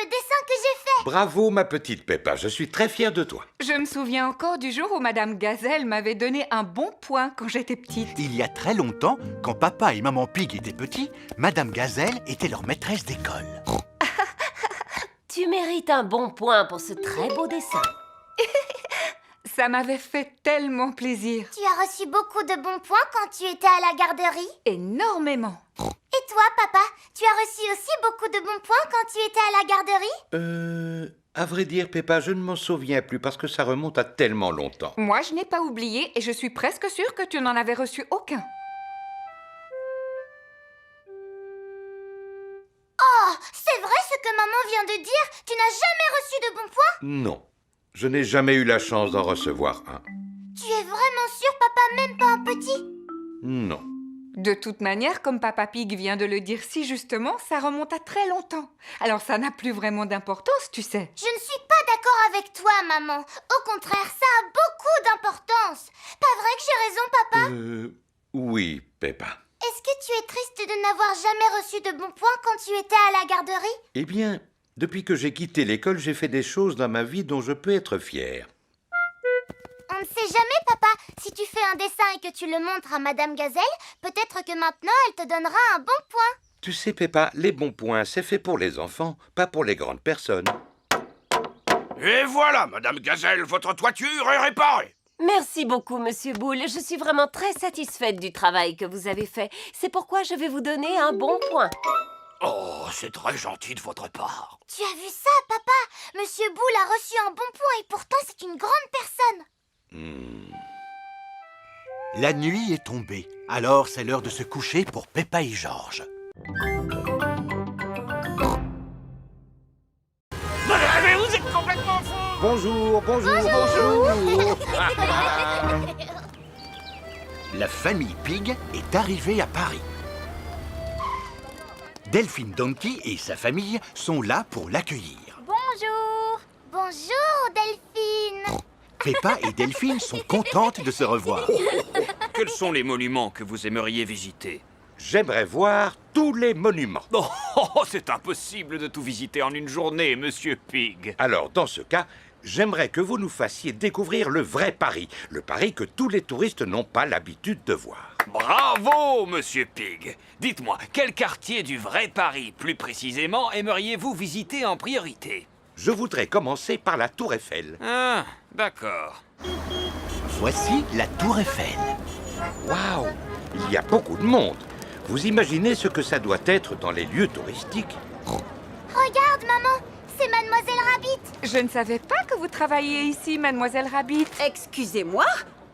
dessin que j'ai fait. Bravo, ma petite Peppa, je suis très fier de toi. Je me souviens encore du jour où Madame Gazelle m'avait donné un bon point quand j'étais petite. Il y a très longtemps, quand papa et maman Pig étaient petits, Madame Gazelle était leur maîtresse d'école. Tu mérites un bon point pour ce très beau dessin. Ça m'avait fait tellement plaisir. Tu as reçu beaucoup de bons points quand tu étais à la garderie. Énormément. Et toi, papa, tu as reçu aussi beaucoup de bons points quand tu étais à la garderie? À vrai dire, Peppa, je ne m'en souviens plus parce que ça remonte à tellement longtemps. Moi, je n'ai pas oublié et je suis presque sûre que tu n'en avais reçu aucun. Oh, c'est vrai ce que maman vient de dire? Tu n'as jamais reçu de bons points? Non, je n'ai jamais eu la chance d'en recevoir un. Tu es vraiment sûr, papa, même pas un petit? Non. De toute manière, comme Papa Pig vient de le dire si justement, ça remonte à très longtemps. Alors ça n'a plus vraiment d'importance, tu sais. Je ne suis pas d'accord avec toi, maman. Au contraire, ça a beaucoup d'importance. Pas vrai que j'ai raison, papa? Oui, Peppa. Est-ce que tu es triste de n'avoir jamais reçu de bons points quand tu étais à la garderie? Eh bien, depuis que j'ai quitté l'école, j'ai fait des choses dans ma vie dont je peux être fier. On ne sait jamais, papa. Si tu fais un dessin et que tu le montres à Madame Gazelle, peut-être que maintenant elle te donnera un bon point. Tu sais, Peppa, les bons points, c'est fait pour les enfants, pas pour les grandes personnes. Et voilà, Madame Gazelle, votre toiture est réparée. Merci beaucoup, Monsieur Boule. Je suis vraiment très satisfaite du travail que vous avez fait. C'est pourquoi je vais vous donner un bon point. Oh, c'est très gentil de votre part. Tu as vu ça, papa? Monsieur Boule a reçu un bon point et pourtant c'est une grande personne. La nuit est tombée, alors c'est l'heure de se coucher pour Peppa et Georges. Mais vous êtes complètement fou. Bonjour, bonjour, bonjour. La famille Pig est arrivée à Paris. Delphine Donkey et sa famille sont là pour l'accueillir. Bonjour. Bonjour, Delphine. Peppa et Delphine sont contentes de se revoir. Quels sont les monuments que vous aimeriez visiter? J'aimerais voir tous les monuments. Oh, c'est impossible de tout visiter en une journée, Monsieur Pig. Alors, dans ce cas, j'aimerais que vous nous fassiez découvrir le vrai Paris. Le Paris que tous les touristes n'ont pas l'habitude de voir. Bravo, Monsieur Pig. Dites-moi, quel quartier du vrai Paris, plus précisément, aimeriez-vous visiter en priorité? Je voudrais commencer par la Tour Eiffel. Ah, d'accord. Voici la Tour Eiffel. Waouh! Il y a beaucoup de monde. Vous imaginez ce que ça doit être dans les lieux touristiques? Regarde, maman, c'est Mademoiselle Rabbit. Je ne savais pas que vous travailliez ici, Mademoiselle Rabbit. Excusez-moi,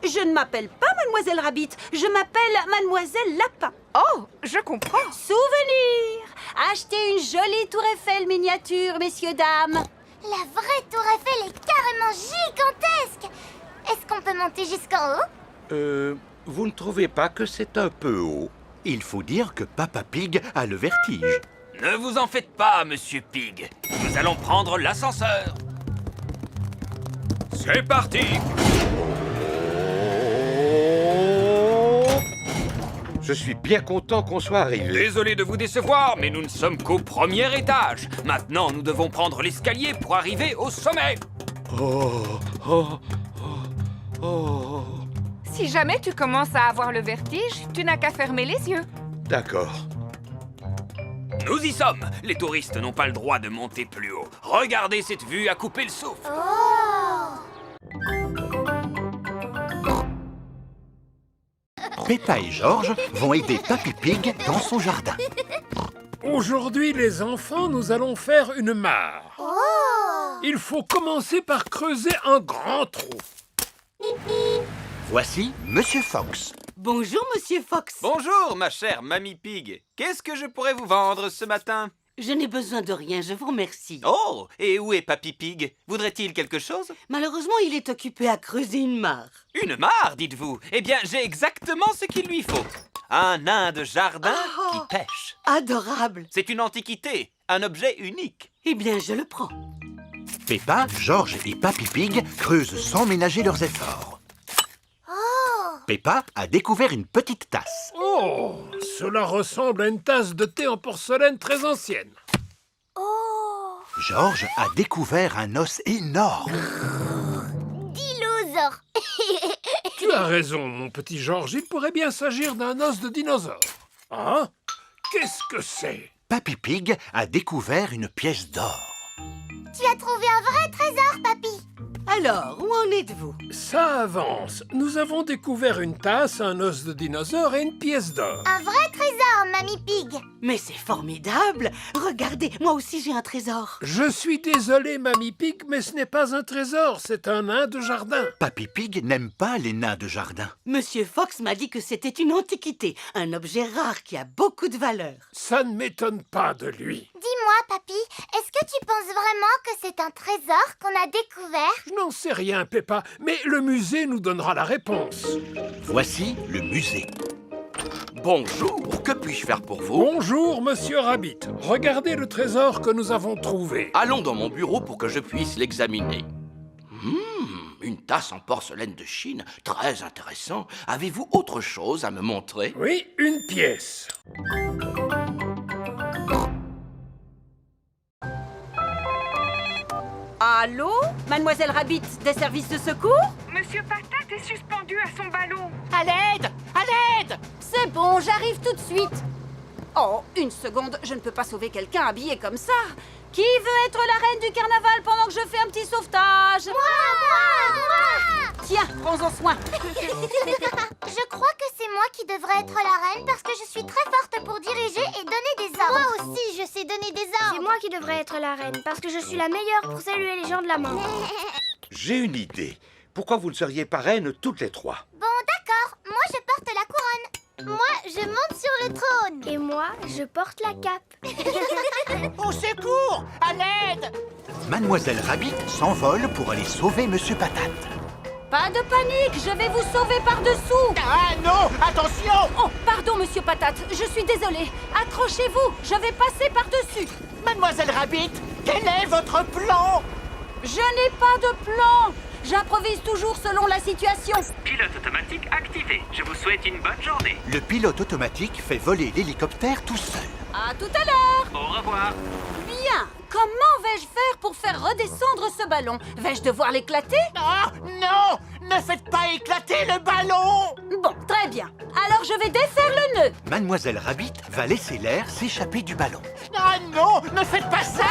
je ne m'appelle pas Mademoiselle Rabbit, je m'appelle Mademoiselle Lapin. Oh, je comprends. Souvenir! Achetez une jolie tour Eiffel miniature, messieurs, dames. La vraie Tour Eiffel est carrément gigantesque. Est-ce qu'on peut monter jusqu'en haut? Vous ne trouvez pas que c'est un peu haut? Il faut dire que Papa Pig a le vertige. Ne vous en faites pas, Monsieur Pig. Nous allons prendre l'ascenseur. C'est parti. Je suis bien content qu'on soit arrivé. Désolé de vous décevoir, mais nous ne sommes qu'au premier étage. Maintenant, nous devons prendre l'escalier pour arriver au sommet. Si jamais tu commences à avoir le vertige, tu n'as qu'à fermer les yeux. D'accord. Nous y sommes. Les touristes n'ont pas le droit de monter plus haut. Regardez cette vue à couper le souffle. Peppa et Georges vont aider Papy Pig dans son jardin. Aujourd'hui, les enfants, nous allons faire une mare. Il faut commencer par creuser un grand trou. Voici Monsieur Fox. Bonjour, Monsieur Fox. Bonjour, ma chère Mamie Pig. Qu'est-ce que je pourrais vous vendre ce matin? Je n'ai besoin de rien, je vous remercie. Oh, et où est Papy Pig? Voudrait-il quelque chose? Malheureusement, il est occupé à creuser une mare. Une mare, dites-vous? Eh bien, j'ai exactement ce qu'il lui faut. Un nain de jardin qui pêche. Adorable. C'est une antiquité, un objet unique. Eh bien, je le prends. Peppa, Georges et Papy Pig creusent sans ménager leurs efforts. Peppa a découvert une petite tasse. Oh, cela ressemble à une tasse de thé en porcelaine très ancienne. Georges a découvert un os énorme. Dinosaure. Tu as raison, mon petit Georges. Il pourrait bien s'agir d'un os de dinosaure. Hein? Qu'est-ce que c'est? Papy Pig a découvert une pièce d'or. Tu as trouvé un vrai trésor, papy. Alors, où en êtes-vous? Ça avance. Nous avons découvert une tasse, un os de dinosaure et une pièce d'or. Un vrai trésor, Mamie Pig. Mais c'est formidable! Regardez, moi aussi j'ai un trésor. Je suis désolé, Mamie Pig, mais ce n'est pas un trésor, c'est un nain de jardin. Papy Pig n'aime pas les nains de jardin. Monsieur Fox m'a dit que c'était une antiquité, un objet rare qui a beaucoup de valeur. Ça ne m'étonne pas de lui. Dis-moi, papy, est-ce que tu penses vraiment que c'est un trésor qu'on a découvert? Je n'en sais rien, Peppa, mais le musée nous donnera la réponse. Voici le musée. Bonjour, que puis-je faire pour vous? Bonjour, monsieur Rabbit. Regardez le trésor que nous avons trouvé. Allons dans mon bureau pour que je puisse l'examiner. Une tasse en porcelaine de Chine, très intéressant. Avez-vous autre chose à me montrer? Oui, une pièce. Allô? Mademoiselle Rabbit, des services de secours? Monsieur Patate est suspendu à son ballon. À l'aide! À l'aide! C'est bon, j'arrive tout de suite. Oh, une seconde, je ne peux pas sauver quelqu'un habillé comme ça. Qui veut être la reine du carnaval pendant que je fais un petit sauvetage? Moi! Tiens, prends-en soin. Je crois que c'est moi qui devrais être la reine parce que je suis très forte pour diriger et donner des ordres. Moi aussi, je sais donner des ordres. C'est moi qui devrais être la reine, parce que je suis la meilleure pour saluer les gens de la main. J'ai une idée. Pourquoi vous ne seriez pas reines toutes les trois? Bon, d'accord. Moi, je porte la couronne. Moi, je monte sur le trône. Et moi, je porte la cape. Au secours! À l'aide! Mademoiselle Rabbit s'envole pour aller sauver Monsieur Patate. Pas de panique, je vais vous sauver par-dessous. Ah non, attention! Oh, pardon, monsieur Patate, je suis désolée. Accrochez-vous, je vais passer par-dessus. Mademoiselle Rabbit, quel est votre plan? Je n'ai pas de plan. J'improvise toujours selon la situation. Pilote automatique activé. Je vous souhaite une bonne journée. Le pilote automatique fait voler l'hélicoptère tout seul. À tout à l'heure. Au revoir. Bien, comment vais-je faire pour faire redescendre ce ballon? Vais-je devoir l'éclater? Ah non! Ne faites pas éclater le ballon! Bon, très bien. Alors je vais défaire le nœud. Mademoiselle Rabbit va laisser l'air s'échapper du ballon. Ah non, ne faites pas ça.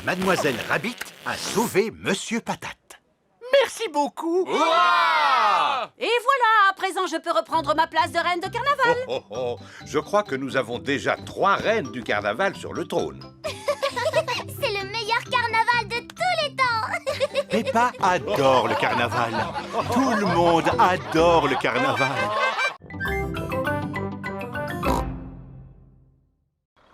Mademoiselle Rabbit a sauvé Monsieur Patate. Merci beaucoup! Et voilà, à présent je peux reprendre ma place de reine de carnaval. Oh, oh, oh. Je crois que nous avons déjà 3 reines du carnaval sur le trône. C'est le meilleur carnaval de tous les temps. Peppa adore le carnaval. Tout le monde adore le carnaval.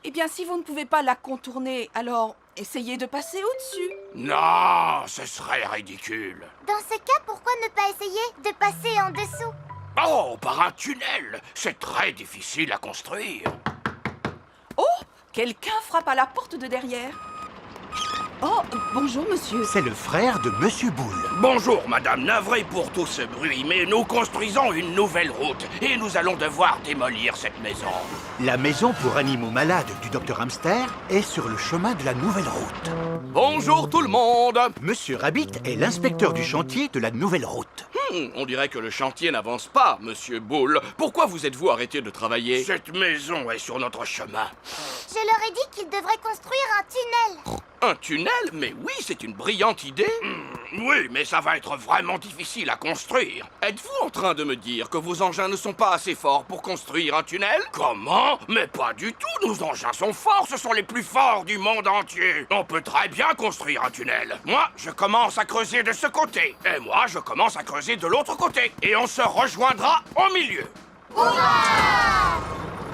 Eh bien, si vous ne pouvez pas la contourner, alors essayez de passer au-dessus. Non, ce serait ridicule. Dans ce cas, pourquoi ne pas essayer de passer en dessous? Oh, par un tunnel. C'est très difficile à construire. Oh, quelqu'un frappe à la porte de derrière. Oh, bonjour, monsieur. C'est le frère de Monsieur Boule. Bonjour, madame. Navré pour tout ce bruit, mais nous construisons une nouvelle route et nous allons devoir démolir cette maison. La maison pour animaux malades du Dr Hamster est sur le chemin de la nouvelle route. Bonjour tout le monde! Monsieur Rabbit est l'inspecteur du chantier de la nouvelle route. On dirait que le chantier n'avance pas, monsieur Bull. Pourquoi vous êtes-vous arrêté de travailler? Cette maison est sur notre chemin. Je leur ai dit qu'ils devraient construire un tunnel. Un tunnel? Mais oui, c'est une brillante idée. Oui, mais ça va être vraiment difficile à construire. Êtes-vous en train de me dire que vos engins ne sont pas assez forts pour construire un tunnel? Comment? Mais pas du tout, nos engins sont forts, ce sont les plus forts du monde entier. On peut très bien construire un tunnel. Moi, je commence à creuser de ce côté. Et moi, je commence à creuser de l'autre côté. Et on se rejoindra au milieu.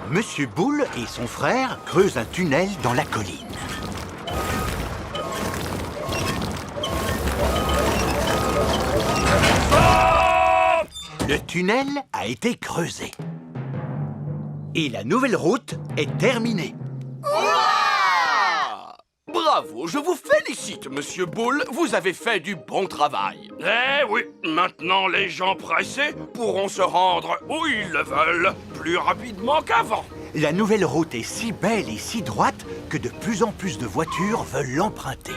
Monsieur Boule et son frère creusent un tunnel dans la colline. Le tunnel a été creusé. Et la nouvelle route est terminée. Bravo, je vous félicite, Monsieur Bull. Vous avez fait du bon travail. Eh oui, maintenant les gens pressés pourront se rendre où ils le veulent, plus rapidement qu'avant. La nouvelle route est si belle et si droite que de plus en plus de voitures veulent l'emprunter.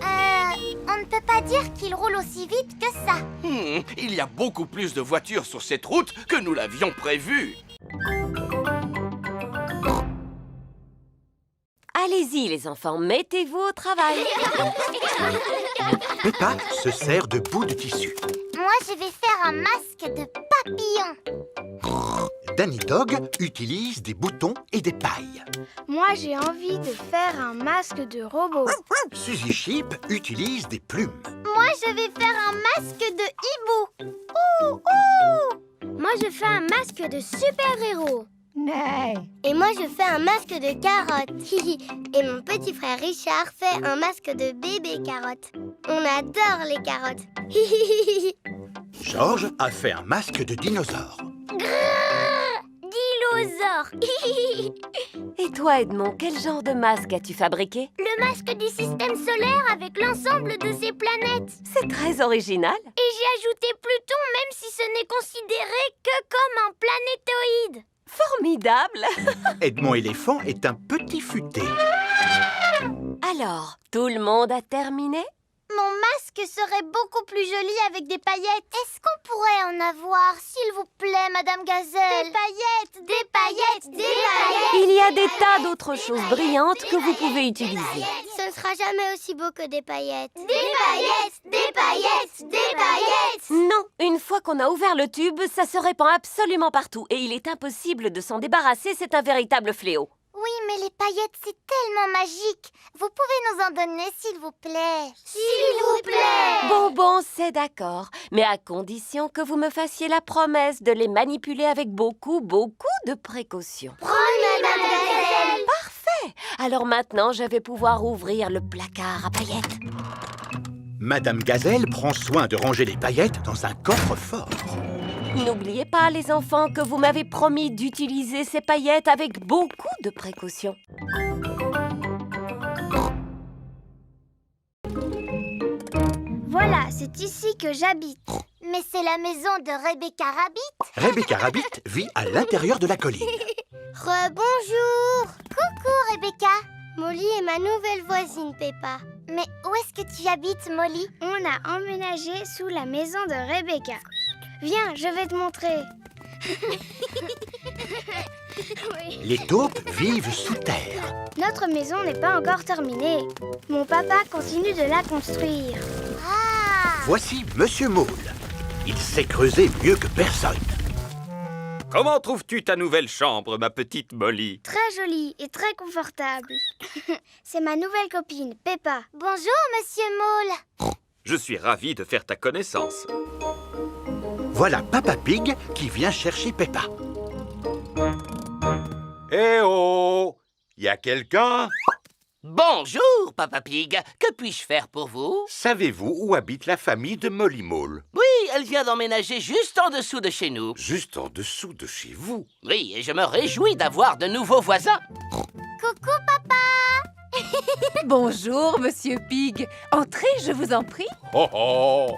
On ne peut pas dire qu'il roule aussi vite que ça. Il y a beaucoup plus de voitures sur cette route que nous l'avions prévu. Allez-y, les enfants, mettez-vous au travail. Peppa se sert de bouts de tissu. Moi, je vais faire un masque de papillon. Danny Dog utilise des boutons et des pailles. Moi, j'ai envie de faire un masque de robot. Suzy Sheep utilise des plumes. Moi, je vais faire un masque de hibou. Ouh, ouh. Moi, je fais un masque de super-héros. Et moi, je fais un masque de carotte. Et mon petit frère Richard fait un masque de bébé carotte. On adore les carottes. George a fait un masque de dinosaure. Dinosaure. Et toi, Edmond, quel genre de masque as-tu fabriqué? Le masque du système solaire avec l'ensemble de ses planètes. C'est très original. Et j'ai ajouté Pluton, même si ce n'est considéré que comme un planétoïde. Formidable. Edmond éléphant est un petit futé. Alors, tout le monde a terminé? Mon masque serait beaucoup plus joli avec des paillettes. Est-ce qu'on pourrait en avoir, s'il vous plaît, Madame Gazelle? Des paillettes, des paillettes, des paillettes. Il y a des tas d'autres choses brillantes que vous pouvez utiliser. Ce ne sera jamais aussi beau que des paillettes. Des paillettes, des paillettes, des paillettes. Non, une fois qu'on a ouvert le tube, ça se répand absolument partout et il est impossible de s'en débarrasser, c'est un véritable fléau. Oui, mais les paillettes, c'est tellement magique. Vous pouvez nous en donner, s'il vous plaît. S'il vous plaît. Bon, c'est d'accord. Mais à condition que vous me fassiez la promesse de les manipuler avec beaucoup de précautions. Promis, Madame Gazelle. Parfait. Alors maintenant, je vais pouvoir ouvrir le placard à paillettes. Madame Gazelle prend soin de ranger les paillettes dans un coffre-fort. N'oubliez pas, les enfants, que vous m'avez promis d'utiliser ces paillettes avec beaucoup de précautions. Voilà, c'est ici que j'habite. Mais c'est la maison de Rebecca Rabbit. Rebecca Rabbit vit à l'intérieur de la colline. Rebonjour. Coucou, Rebecca. Molly est ma nouvelle voisine, Peppa. Mais où est-ce que tu habites, Molly? On a emménagé sous la maison de Rebecca. Viens, je vais te montrer. Oui. Les taupes vivent sous terre. Notre maison n'est pas encore terminée. Mon papa continue de la construire. Voici Monsieur Mole. Il sait creuser mieux que personne. Comment trouves-tu ta nouvelle chambre, ma petite Molly? Très jolie et très confortable. C'est ma nouvelle copine, Peppa. Bonjour, Monsieur Mole. Je suis ravi de faire ta connaissance. Voilà Papa Pig qui vient chercher Peppa. Eh oh! Y a quelqu'un? Bonjour, Papa Pig. Que puis-je faire pour vous? Savez-vous où habite la famille de Molly Mole? Oui, elle vient d'emménager juste en dessous de chez nous. Juste en dessous de chez vous? Oui, et je me réjouis d'avoir de nouveaux voisins. Coucou, papa. Bonjour, Monsieur Pig. Entrez, je vous en prie. Oh oh!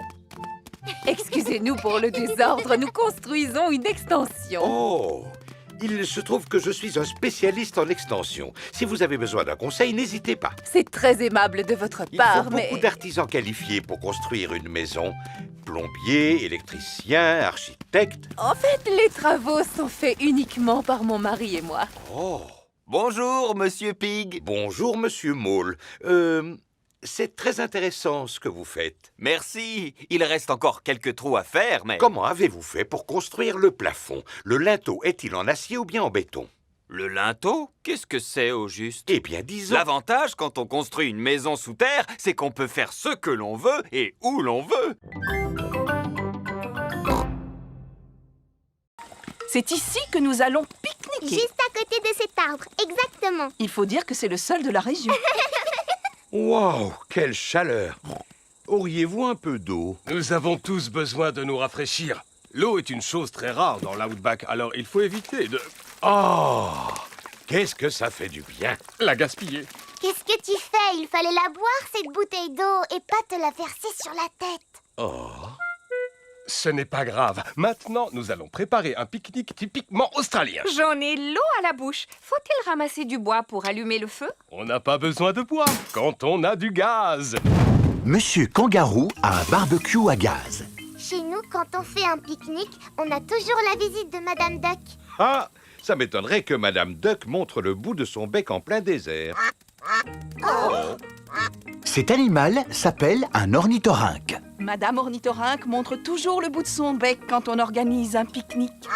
Excusez-nous pour le désordre, nous construisons une extension. Oh! Il se trouve que je suis un spécialiste en extension. Si vous avez besoin d'un conseil, n'hésitez pas. C'est très aimable de votre Il part, faut mais... beaucoup d'artisans qualifiés pour construire une maison. Plombiers, électriciens, architectes. En fait, les travaux sont faits uniquement par mon mari et moi. Oh! Bonjour, Monsieur Pig. Bonjour, Monsieur Mole. C'est très intéressant ce que vous faites. Merci. Il reste encore quelques trous à faire, mais... Comment avez-vous fait pour construire le plafond? Le linteau est-il en acier ou bien en béton? Le linteau? Qu'est-ce que c'est au juste? Eh bien, disons... L'avantage quand on construit une maison sous terre, c'est qu'on peut faire ce que l'on veut et où l'on veut. C'est ici que nous allons pique-niquer. Juste à côté de cet arbre, exactement. Il faut dire que c'est le seul de la région. Wow, quelle chaleur! Auriez-vous un peu d'eau? Nous avons tous besoin de nous rafraîchir. L'eau est une chose très rare dans l'outback, alors il faut éviter de... Oh! Qu'est-ce que ça fait du bien! la gaspiller. Qu'est-ce que tu fais? Il fallait la boire, cette bouteille d'eau, et pas te la verser sur la tête. Oh. Ce n'est pas grave. Maintenant, nous allons préparer un pique-nique typiquement australien. J'en ai l'eau à la bouche. Faut-il ramasser du bois pour allumer le feu? On n'a pas besoin de bois quand on a du gaz. Monsieur Kangaroo a un barbecue à gaz. Chez nous, quand on fait un pique-nique, on a toujours la visite de Madame Duck. Ah, ça m'étonnerait que Madame Duck montre le bout de son bec en plein désert. Cet animal s'appelle un ornithorynque. Madame Ornithorynque montre toujours le bout de son bec quand on organise un pique-nique.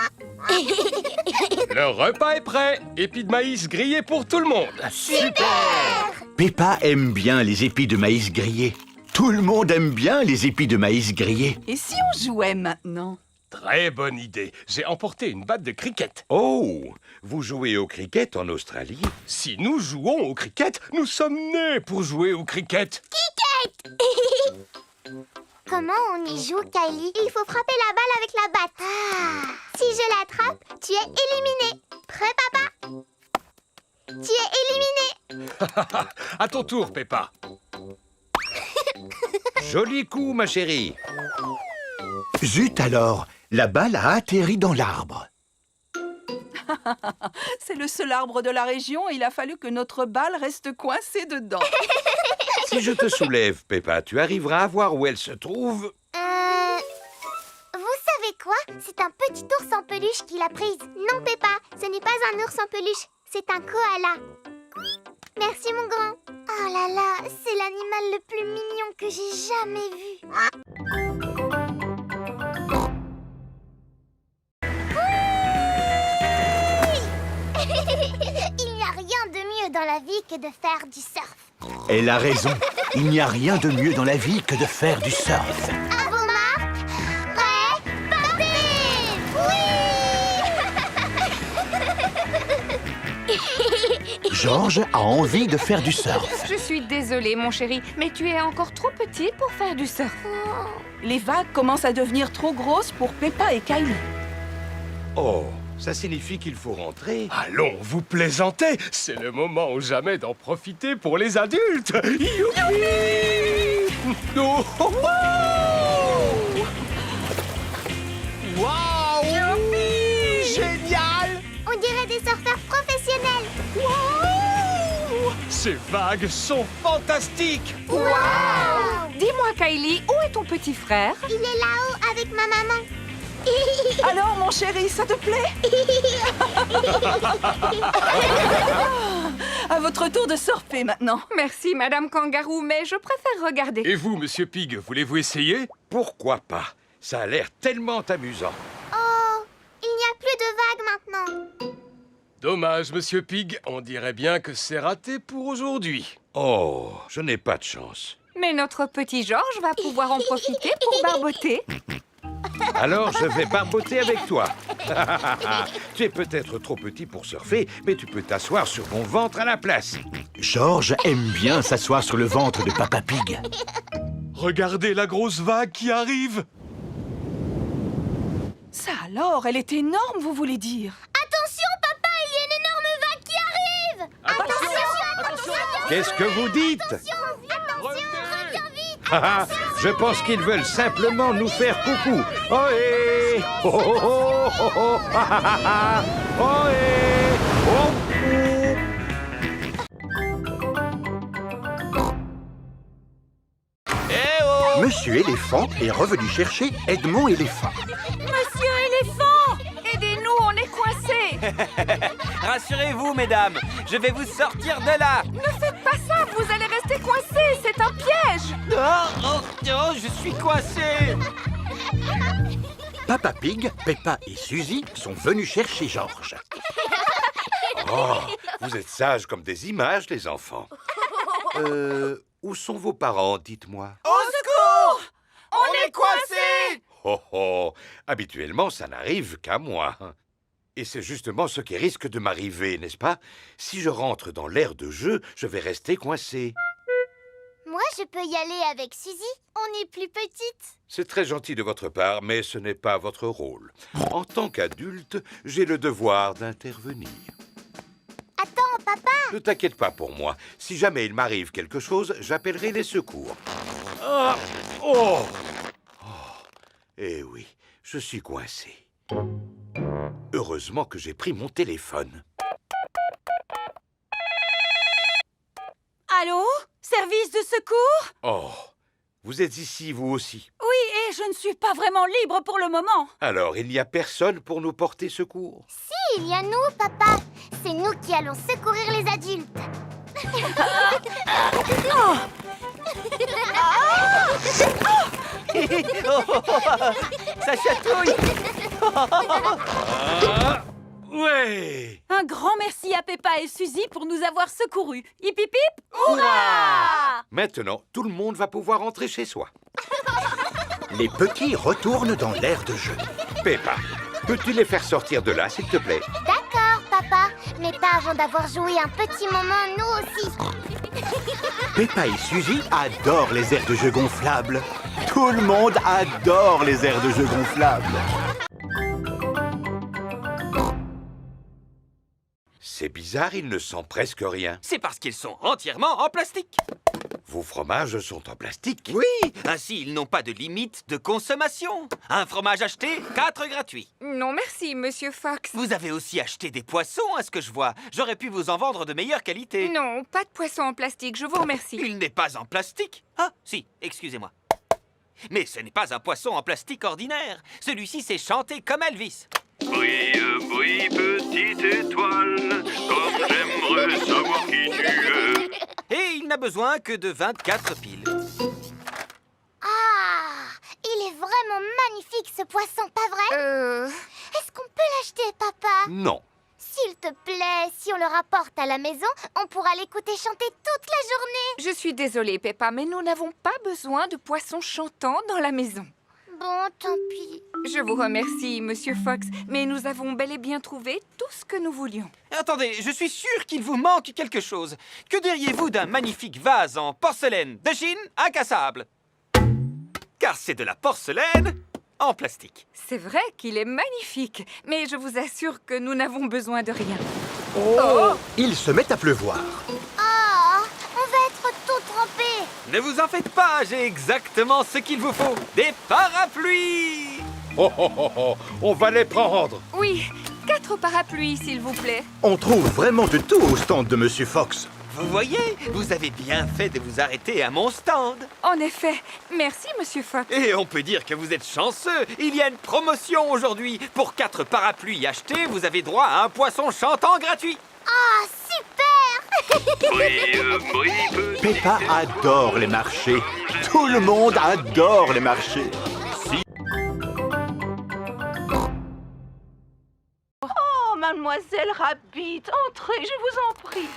Le repas est prêt. Épis de maïs grillés pour tout le monde. Super! Peppa aime bien les épis de maïs grillés. Tout le monde aime bien les épis de maïs grillés. Et si on jouait maintenant? Très bonne idée. J'ai emporté une batte de cricket. Oh, vous jouez au cricket en Australie? Si nous jouons au cricket, nous sommes nés pour jouer au cricket. Cricket! Comment on y joue, Kylie? Il faut frapper la balle avec la batte. Ah. Si je l'attrape, tu es éliminé. Prêt, papa? Tu es éliminé. À ton tour, Peppa. Joli coup, ma chérie. Zut alors, la balle a atterri dans l'arbre. C'est le seul arbre de la région et il a fallu que notre balle reste coincée dedans. Si je te soulève, Peppa, tu arriveras à voir où elle se trouve? Vous savez quoi? C'est un petit ours en peluche qui l'a prise. Non, Peppa, ce n'est pas un ours en peluche, c'est un koala. Merci, mon grand. Oh là là, c'est l'animal le plus mignon que j'ai jamais vu. Il n'y a rien de mieux dans la vie que de faire du surf. Elle a raison. Il n'y a rien de mieux dans la vie que de faire du surf. À vos marques, prêts, partez! Oui! Georges a envie de faire du surf. Je suis désolée, mon chéri, mais tu es encore trop petit pour faire du surf. Les vagues commencent à devenir trop grosses pour Peppa et Kylie. Oh, ça signifie qu'il faut rentrer. Allons, vous plaisantez. C'est le moment ou jamais d'en profiter pour les adultes. Youpi! Oh, oh, oh! Waouh! Youpi! Génial! On dirait des surfeurs professionnels. Waouh! Ces vagues sont fantastiques! Wow! Dis-moi, Kylie, où est ton petit frère? Il est là-haut avec ma maman. Alors, mon chéri, ça te plaît? À votre tour de surfer maintenant. Merci, Madame Kangaroo, mais je préfère regarder. Et vous, Monsieur Pig, voulez-vous essayer? Pourquoi pas? Ça a l'air tellement amusant. Oh, il n'y a plus de vagues maintenant. Dommage, Monsieur Pig. On dirait bien que c'est raté pour aujourd'hui. Oh, je n'ai pas de chance. Mais notre petit Georges va pouvoir en profiter pour barboter. Alors, je vais barboter avec toi. Tu es peut-être trop petit pour surfer, mais tu peux t'asseoir sur mon ventre à la place. Georges aime bien s'asseoir sur le ventre de Papa Pig. Regardez la grosse vague qui arrive. Ça alors, elle est énorme, vous voulez dire? Attention, papa, il y a une énorme vague qui arrive. Attention. Qu'est-ce que vous dites? Attention, reviens vite. Je pense qu'ils veulent simplement nous faire coucou. Ohé! Oh, oh, oh, oh, oh, ah, ah, ah, ah. Ohé! Oh, Monsieur Éléphant est revenu chercher Edmond Éléphant. Monsieur Éléphant! Aidez-nous, on est coincés! Rassurez-vous, mesdames, je vais vous sortir de là. Ne faites pas ça, vous allez rester coincés, c'est un piège! Oh, je suis coincé. Papa Pig, Peppa et Suzy sont venus chercher Georges. oh, vous êtes sages comme des images, les enfants. Où sont vos parents, dites-moi? Au secours! On est coincés! Oh, oh, habituellement, ça n'arrive qu'à moi. Et c'est justement ce qui risque de m'arriver, n'est-ce pas? Si je rentre dans l'aire de jeu, je vais rester coincé. Moi, je peux y aller avec Suzy. On est plus petites. C'est très gentil de votre part, mais ce n'est pas votre rôle. En tant qu'adulte, j'ai le devoir d'intervenir. Attends, papa. Ne t'inquiète pas pour moi. Si jamais il m'arrive quelque chose, j'appellerai les secours. Ah, oh, eh oui, je suis coincé. Heureusement que j'ai pris mon téléphone. Allô? Service de secours? Oh, vous êtes ici, vous aussi. Oui, et je ne suis pas vraiment libre pour le moment. Alors, il n'y a personne pour nous porter secours? Si, il y a nous, papa. C'est nous qui allons secourir les adultes. Ça chatouille. Ah, ouais. Un grand merci à Peppa et Suzy pour nous avoir secourus. Hip hip hip! Hurrah! Maintenant, tout le monde va pouvoir rentrer chez soi. Les petits retournent dans l'aire de jeu. Peppa, peux-tu les faire sortir de là, s'il te plaît? D'accord, papa. Mais pas avant d'avoir joué un petit moment, nous aussi. Peppa et Suzy adorent les aires de jeu gonflables. Tout le monde adore les aires de jeu gonflables. C'est bizarre, il ne sent presque rien. C'est parce qu'ils sont entièrement en plastique. Vos fromages sont en plastique? Oui, ainsi ils n'ont pas de limite de consommation. Un fromage acheté, 4 gratuits. Non, merci, Monsieur Fox. Vous avez aussi acheté des poissons, à ce que je vois. J'aurais pu vous en vendre de meilleure qualité. Non, pas de poisson en plastique, je vous remercie. Il n'est pas en plastique. Ah, si, excusez-moi. Mais ce n'est pas un poisson en plastique ordinaire. Celui-ci sait chanter comme Elvis. Brille, brille, petite étoile, comme j'aimerais savoir qui tu es. Et il n'a besoin que de 24 piles. Ah, il est vraiment magnifique, ce poisson, pas vrai? Est-ce qu'on peut l'acheter, papa? Non. S'il te plaît, si on le rapporte à la maison, on pourra l'écouter chanter toute la journée. Je suis désolée, Peppa, mais nous n'avons pas besoin de poissons chantants dans la maison. Bon, tant pis. Je vous remercie, Monsieur Fox, mais nous avons bel et bien trouvé tout ce que nous voulions. Attendez, je suis sûr qu'il vous manque quelque chose. Que diriez-vous d'un magnifique vase en porcelaine de Chine incassable? Car c'est de la porcelaine en plastique. C'est vrai qu'il est magnifique, mais je vous assure que nous n'avons besoin de rien. Oh! Il se met à pleuvoir. Oh, on va être tout trempés. Ne vous en faites pas, j'ai exactement ce qu'il vous faut. Des parapluies! Oh, oh, oh, oh, on va les prendre. Oui, 4 parapluies, s'il vous plaît. On trouve vraiment de tout au stand de Monsieur Fox. Vous voyez, vous avez bien fait de vous arrêter à mon stand. En effet, merci, Monsieur Fox. Et on peut dire que vous êtes chanceux. Il y a une promotion aujourd'hui. Pour 4 parapluies achetés, vous avez droit à un poisson chantant gratuit. Ah, super. Brille, brille, petite Peppa adore les marchés. Tout le monde adore les marchés. Oh, mademoiselle Rabbit, entrez, je vous en prie.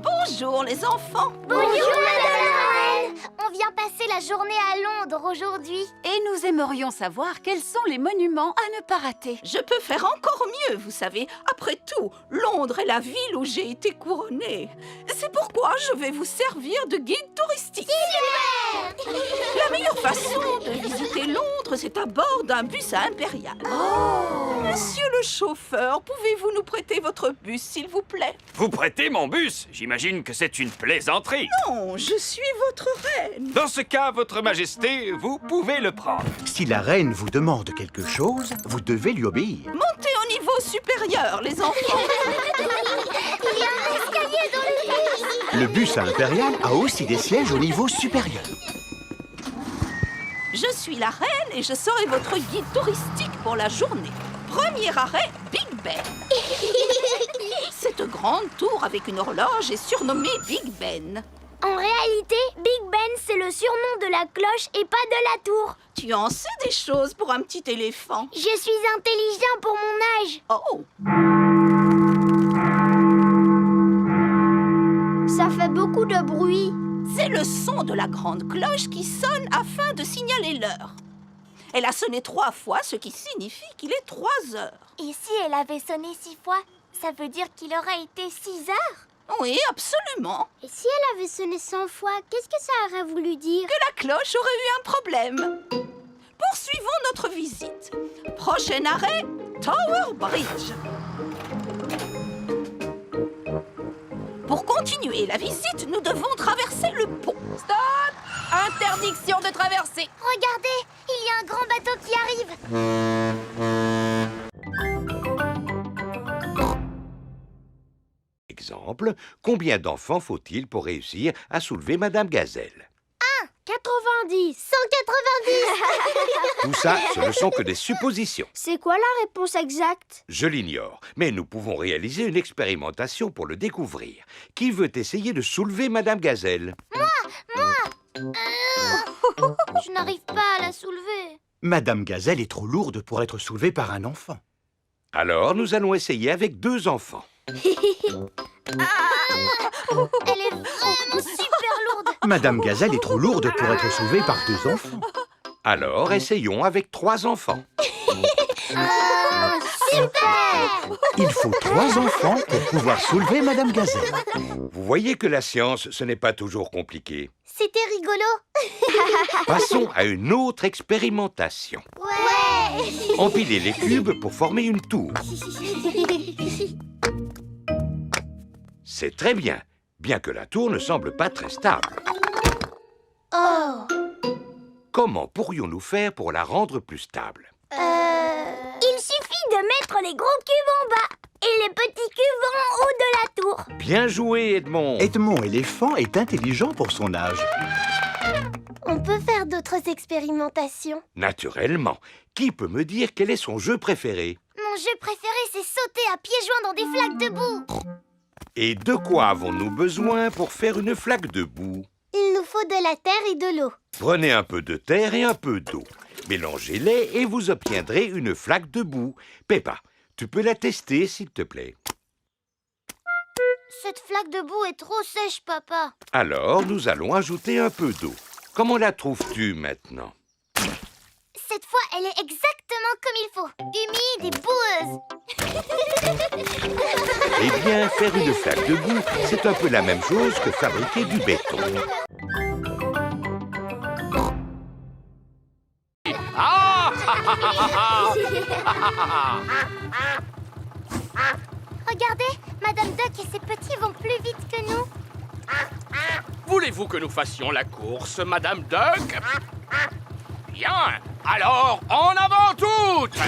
Bonjour les enfants. Bonjour, Madame Noël. On vient passer la journée à Londres aujourd'hui. Et nous aimerions savoir quels sont les monuments à ne pas rater. Je peux faire encore mieux, vous savez. Après tout, Londres est la ville où j'ai été couronnée. C'est pourquoi je vais vous servir de guide touristique. La meilleure façon de visiter Londres, c'est à bord d'un bus à Impérial. Monsieur le chauffeur, pouvez-vous nous prêter votre bus, s'il vous plaît? Vous prêtez mon bus? J'imagine que c'est une plaisanterie. Non, je suis votre reine. Dans ce cas, votre majesté, vous pouvez le prendre. Si la reine vous demande quelque chose, vous devez lui obéir. Montez au niveau supérieur, les enfants. Il y a un escalier dans le bus. Le bus à Impérial a aussi des sièges au niveau supérieur. Je suis la reine et je serai votre guide touristique pour la journée. Premier arrêt, Big Ben. Cette grande tour avec une horloge est surnommée Big Ben. En réalité, Big Ben, c'est le surnom de la cloche et pas de la tour. Tu en sais des choses pour un petit éléphant. Je suis intelligent pour mon âge. Oh! Ça fait beaucoup de bruit. C'est le son de la grande cloche qui sonne afin de signaler l'heure. Elle a sonné 3 fois, ce qui signifie qu'il est 3 heures. Et si elle avait sonné 6 fois, ça veut dire qu'il aurait été 6 heures? Oui, absolument. Et si elle avait sonné 100 fois, qu'est-ce que ça aurait voulu dire? Que la cloche aurait eu un problème. Poursuivons notre visite. Prochain arrêt, Tower Bridge. continuer la visite, nous devons traverser le pont. Stop! Interdiction de traverser. Regardez, il y a un grand bateau qui arrive. Exemple, combien d'enfants faut-il pour réussir à soulever Madame Gazelle? 90. 190. Tout ça, ce ne sont que des suppositions. C'est quoi la réponse exacte? Je l'ignore, mais nous pouvons réaliser une expérimentation pour le découvrir. Qui veut essayer de soulever Madame Gazelle? Je n'arrive pas à la soulever. Madame Gazelle est trop lourde pour être soulevée par un enfant. Alors, nous allons essayer avec 2 enfants. Elle est vraiment super lourde. Madame Gazelle est trop lourde pour être soulevée par 2 enfants. Alors, essayons avec 3 enfants. Super. Il faut 3 enfants pour pouvoir soulever Madame Gazelle. Vous voyez que la science, ce n'est pas toujours compliqué. C'était rigolo. Passons à une autre expérimentation. Ouais. Empiler les cubes pour former une tour. C'est très bien, bien que la tour ne semble pas très stable. Oh. Comment pourrions-nous faire pour la rendre plus stable? Il suffit de mettre les gros cubes en bas et les petits cubes en haut de la tour. Bien joué, Edmond. Edmond éléphant est intelligent pour son âge. On peut faire d'autres expérimentations. Naturellement. Qui peut me dire quel est son jeu préféré? Mon jeu préféré, c'est sauter à pieds joints dans des flaques de boue. Et de quoi avons-nous besoin pour faire une flaque de boue? Il nous faut de la terre et de l'eau. Prenez un peu de terre et un peu d'eau. Mélangez-les et vous obtiendrez une flaque de boue. Peppa, tu peux la tester, s'il te plaît. Cette flaque de boue est trop sèche, papa. Alors, nous allons ajouter un peu d'eau. Comment la trouves-tu maintenant? Cette fois, elle est exactement comme il faut. Humide et boueuse. Eh bien, faire une flaque de boue, c'est un peu la même chose que fabriquer du béton. Regardez, Madame Duck et ses petits vont plus vite que nous. Voulez-vous que nous fassions la course, Madame Duck? Bien, alors en avant toutes!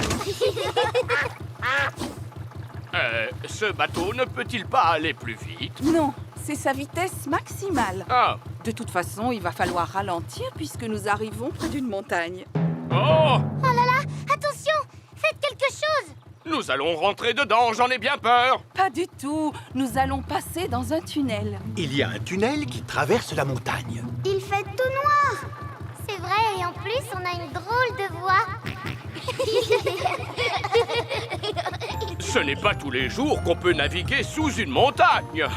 Ce bateau ne peut-il pas aller plus vite? Non, c'est sa vitesse maximale. Ah. De toute façon, il va falloir ralentir puisque nous arrivons près d'une montagne. Oh! Oh là là, attention, faites quelque chose. Nous allons rentrer dedans, j'en ai bien peur. Pas du tout. Nous allons passer dans un tunnel. Il y a un tunnel qui traverse la montagne. Il fait tout noir. C'est vrai, et en plus, on a une drôle de voix. Ce n'est pas tous les jours qu'on peut naviguer sous une montagne.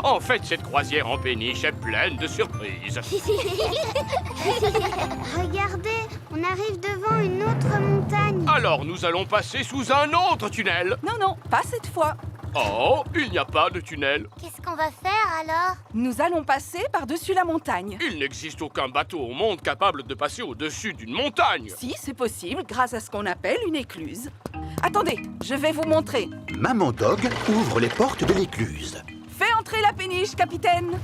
En fait, cette croisière en péniche est pleine de surprises. Regardez, on arrive devant une autre montagne. Alors, nous allons passer sous un autre tunnel. Non, non, pas cette fois. Oh, il n'y a pas de tunnel. Qu'est-ce qu'on va faire alors? Nous allons passer par-dessus la montagne. Il n'existe aucun bateau au monde capable de passer au-dessus d'une montagne. Si, c'est possible grâce à ce qu'on appelle une écluse. Attendez, je vais vous montrer. Maman Dog ouvre les portes de l'écluse. Fais entrer la péniche, capitaine.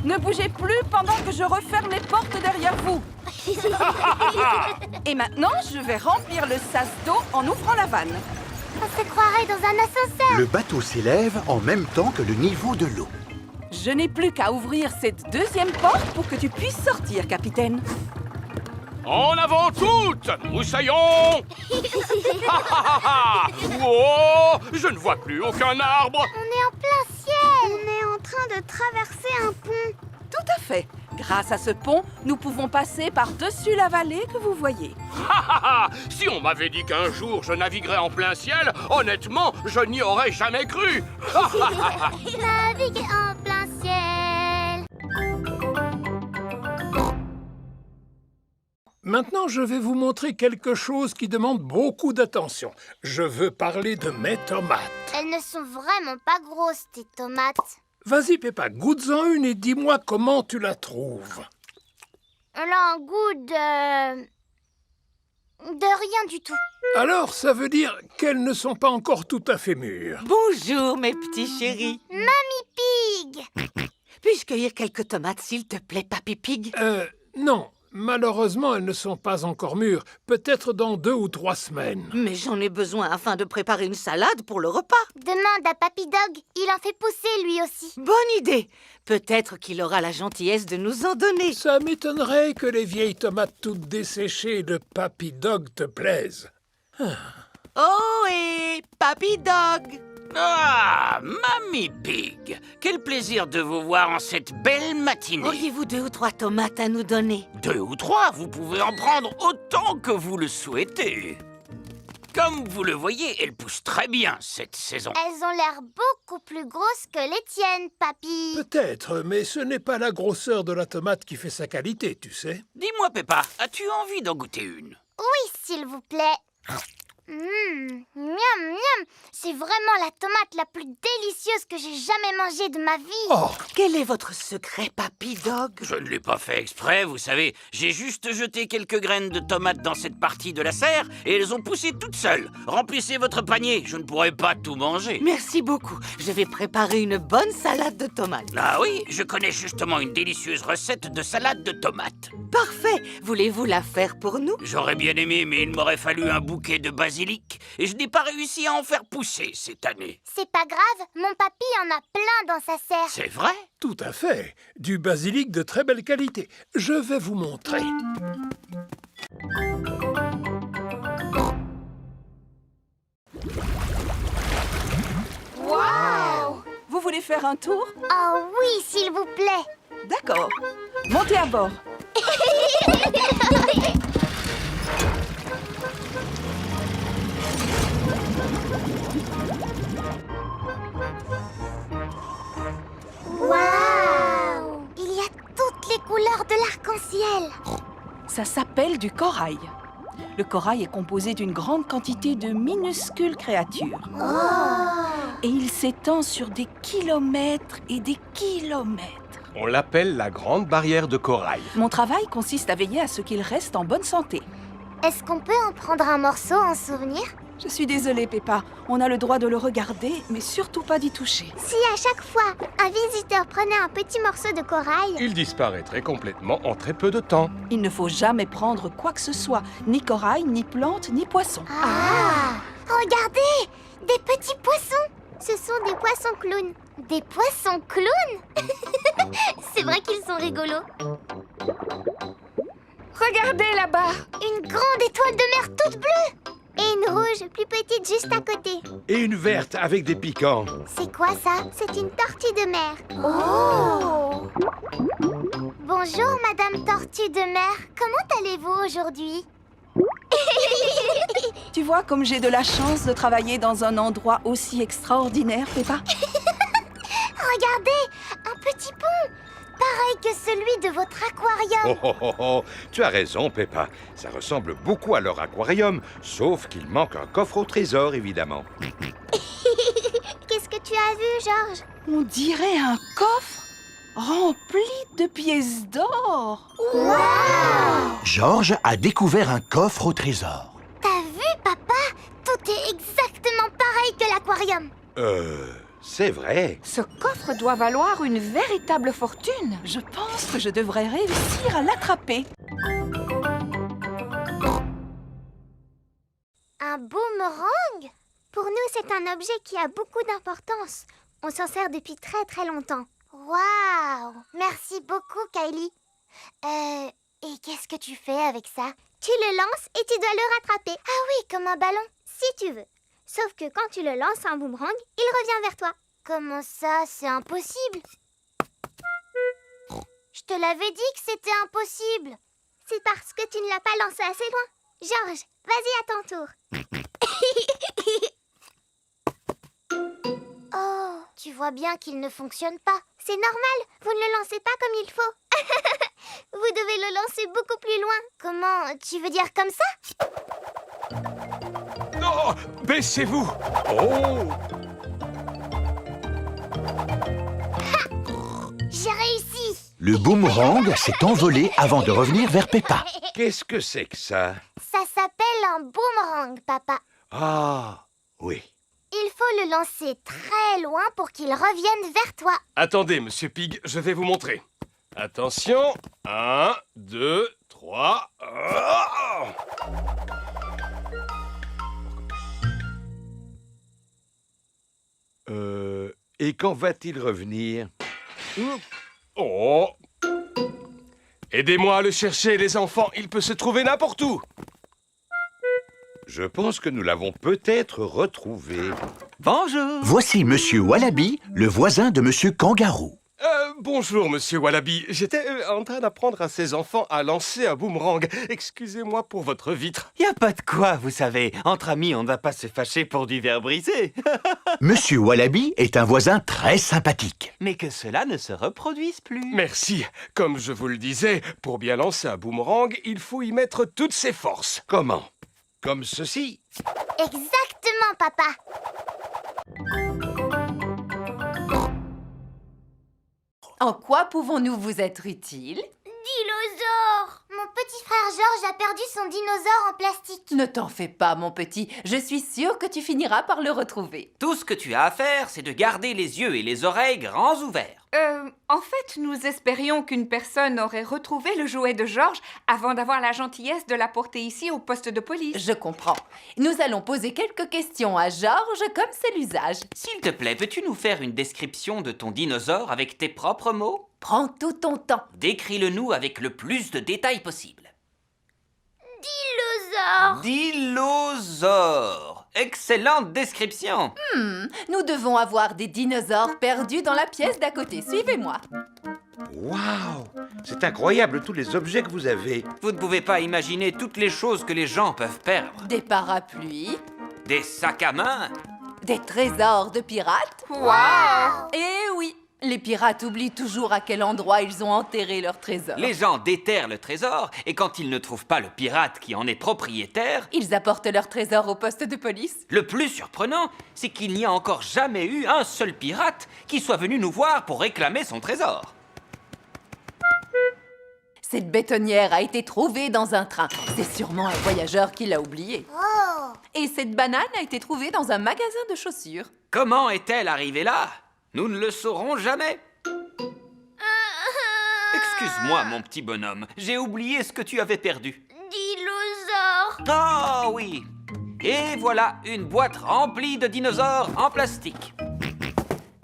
Ne bougez plus pendant que je referme les portes derrière vous. Et maintenant, je vais remplir le sas d'eau en ouvrant la vanne. On se croirait dans un ascenseur. Le bateau s'élève en même temps que le niveau de l'eau. Je n'ai plus qu'à ouvrir cette deuxième porte pour que tu puisses sortir, capitaine. En avant toutes, moussaillons. Oh, je ne vois plus aucun arbre. On est en plein ciel. On est en train de traverser un pont. Tout à fait. Grâce à ce pont, nous pouvons passer par-dessus la vallée que vous voyez. Si on m'avait dit qu'un jour je naviguerais en plein ciel, honnêtement, je n'y aurais jamais cru. Naviguer en plein ciel. Maintenant, je vais vous montrer quelque chose qui demande beaucoup d'attention. Je veux parler de mes tomates. Elles ne sont vraiment pas grosses, tes tomates. Vas-y, Peppa, goûte-en une et dis-moi comment tu la trouves. Elle a un goût De rien du tout. Alors, ça veut dire qu'elles ne sont pas encore tout à fait mûres. Bonjour, mes petits chéris. Mamie Pig! Puis-je cueillir quelques tomates, s'il te plaît, Papy Pig? Non. Malheureusement, elles ne sont pas encore mûres. Peut-être dans 2 ou 3 semaines. Mais j'en ai besoin afin de préparer une salade pour le repas. Demande à Papy Dog, il en fait pousser lui aussi. Bonne idée. Peut-être qu'il aura la gentillesse de nous en donner. Ça m'étonnerait que les vieilles tomates toutes desséchées de Papy Dog te plaisent. Oh, et Papy Dog! Ah, Mamie Pig, quel plaisir de vous voir en cette belle matinée. Auriez-vous 2 ou 3 tomates à nous donner? 2 ou 3, vous pouvez en prendre autant que vous le souhaitez. Comme vous le voyez, elles poussent très bien cette saison. Elles ont l'air beaucoup plus grosses que les tiennes, Papy. Peut-être, mais ce n'est pas la grosseur de la tomate qui fait sa qualité, tu sais. Dis-moi, Peppa, as-tu envie d'en goûter une? Oui, s'il vous plaît. Miam, miam. C'est vraiment la tomate la plus délicieuse que j'ai jamais mangée de ma vie. Oh, quel est votre secret, Papy Dog? Je ne l'ai pas fait exprès, vous savez. J'ai juste jeté quelques graines de tomates dans cette partie de la serre et elles ont poussé toutes seules. Remplissez votre panier, je ne pourrai pas tout manger. Merci beaucoup. Je vais préparer une bonne salade de tomates. Ah oui, je connais justement une délicieuse recette de salade de tomates. Parfait. Voulez-vous la faire pour nous? J'aurais bien aimé, mais il m'aurait fallu un bouquet de basilic et je n'ai pas réussi à en faire pousser cette année. C'est pas grave, mon papy en a plein dans sa serre. C'est vrai? Tout à fait. Du basilic de très belle qualité. Je vais vous montrer. Waouh! Vous voulez faire un tour? Oh oui, s'il vous plaît. D'accord. Montez à bord. Waouh! Il y a toutes les couleurs de l'arc-en-ciel. Ça s'appelle du corail. Le corail est composé d'une grande quantité de minuscules créatures. Et il s'étend sur des kilomètres et des kilomètres. On l'appelle la grande barrière de corail. Mon travail consiste à veiller à ce qu'il reste en bonne santé. Est-ce qu'on peut en prendre un morceau en souvenir? Je suis désolée, Peppa. On a le droit de le regarder, mais surtout pas d'y toucher. Si à chaque fois, un visiteur prenait un petit morceau de corail... Il disparaîtrait complètement en très peu de temps. Il ne faut jamais prendre quoi que ce soit, ni corail, ni plante, ni poisson. Ah! Regardez! Des petits poissons! Ce sont des poissons clowns. Des poissons clowns? C'est vrai qu'ils sont rigolos. Regardez là-bas! Une grande étoile de mer toute bleue! Et une rouge plus petite juste à côté. Et une verte avec des piquants. C'est quoi ça? C'est une tortue de mer. Oh! Bonjour, Madame Tortue de mer. Comment allez-vous aujourd'hui? Tu vois comme j'ai de la chance de travailler dans un endroit aussi extraordinaire, Peppa? Regardez, un petit pont, pareil que celui de votre aquarium. Oh, oh, oh, oh. Tu as raison, Peppa. Ça ressemble beaucoup à leur aquarium, sauf qu'il manque un coffre au trésor, évidemment. Qu'est-ce que tu as vu, Georges? On dirait un coffre rempli de pièces d'or. Wow! Georges a découvert un coffre au trésor. T'as vu, papa? Tout est exactement pareil que l'aquarium. C'est vrai. Ce coffre doit valoir une véritable fortune. Je pense que je devrais réussir à l'attraper. Un boomerang? Pour nous, c'est un objet qui a beaucoup d'importance. On s'en sert depuis très très longtemps. Waouh! Merci beaucoup, Kylie. Et qu'est-ce que tu fais avec ça? Tu le lances et tu dois le rattraper. Ah oui, comme un ballon, si tu veux. Sauf que quand tu le lances un boomerang, il revient vers toi. Comment ça? C'est impossible. Je te l'avais dit que c'était impossible. C'est parce que tu ne l'as pas lancé assez loin. Georges, vas-y à ton tour. Oh, tu vois bien qu'il ne fonctionne pas. C'est normal, vous ne le lancez pas comme il faut. Vous devez le lancer beaucoup plus loin. Comment? Tu veux dire comme ça? Non! Baissez-vous! Oh! J'ai réussi. Le boomerang s'est envolé avant de revenir vers Peppa. Qu'est-ce que c'est que ça? Ça s'appelle s'appelle un boomerang, papa. Ah, oui. Il faut le lancer très loin pour qu'il revienne vers toi. Attendez, Monsieur Pig, je vais vous montrer. Attention. 1, 2, 3. Et quand va-t-il revenir? Oh! Aidez-moi à le chercher, les enfants. Il peut se trouver n'importe où. Je pense que nous l'avons peut-être retrouvé. Bonjour. Voici Monsieur Wallaby, le voisin de Monsieur Kangaroo. Bonjour, Monsieur Wallaby. J'étais en train d'apprendre à ces enfants à lancer un boomerang. Excusez-moi pour votre vitre. Y a pas de quoi, vous savez. Entre amis, on ne va pas se fâcher pour du verre brisé. Monsieur Wallaby est un voisin très sympathique. Mais que cela ne se reproduise plus. Merci. Comme je vous le disais, pour bien lancer un boomerang, il faut y mettre toutes ses forces. Comment? Comme ceci? Exactement, papa. En quoi pouvons-nous vous être utiles? Dinosaure! Mon petit frère Georges a perdu son dinosaure en plastique. Ne t'en fais pas, mon petit. Je suis sûre que tu finiras par le retrouver. Tout ce que tu as à faire, c'est de garder les yeux et les oreilles grands ouverts. En fait, nous espérions qu'une personne aurait retrouvé le jouet de Georges avant d'avoir la gentillesse de l'apporter ici au poste de police. Je comprends. Nous allons poser quelques questions à Georges, comme c'est l'usage. S'il te plaît, peux-tu nous faire une description de ton dinosaure avec tes propres mots? Prends tout ton temps. Décris-le-nous avec le plus de détails possible. Dinosaure! Dinosaure! Excellente description! Nous devons avoir des dinosaures perdus dans la pièce d'à côté. Suivez-moi. Waouh! C'est incroyable tous les objets que vous avez. Vous ne pouvez pas imaginer toutes les choses que les gens peuvent perdre. Des parapluies, Des sacs à main, des trésors de pirates. Wow! Eh oui, les pirates oublient toujours à quel endroit ils ont enterré leurs trésors. les gens déterrent le trésor et quand ils ne trouvent pas le pirate qui en est propriétaire, Ils apportent leurs trésors au poste de police. le plus surprenant, c'est qu'il n'y a encore jamais eu un seul pirate qui soit venu nous voir pour réclamer son trésor. Cette bétonnière a été trouvée dans un train. C'est sûrement un voyageur qui l'a oubliée. Oh! Et cette banane a été trouvée dans un magasin de chaussures. Comment est-elle arrivée là? Nous ne le saurons jamais. Excuse-moi, mon petit bonhomme, j'ai oublié ce que tu avais perdu. Dinosaure! Oh oui! Et voilà une boîte remplie de dinosaures en plastique.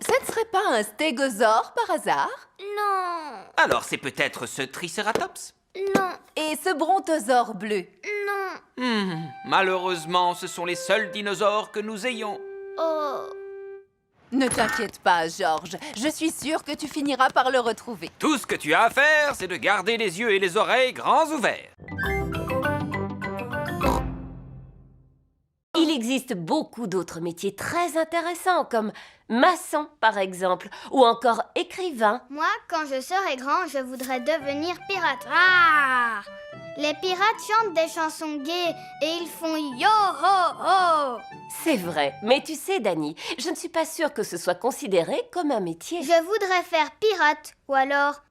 Ce ne serait pas un stégosaure par hasard? Non! Alors c'est peut-être ce Triceratops? Non! Et ce brontosaure bleu? Non! Malheureusement, ce sont les seuls dinosaures que nous ayons. Oh! Ne t'inquiète pas, Georges. Je suis sûre que tu finiras par le retrouver. Tout ce que tu as à faire, c'est de garder les yeux et les oreilles grands ouverts. Il existe beaucoup d'autres métiers très intéressants, comme maçon, par exemple, ou encore écrivain. Moi, quand je serai grand, je voudrais devenir pirate. Ah! Les pirates chantent des chansons gaies et ils font yo-ho-ho! C'est vrai, mais tu sais, Dani, je ne suis pas sûre que ce soit considéré comme un métier. Je voudrais faire pirate ou alors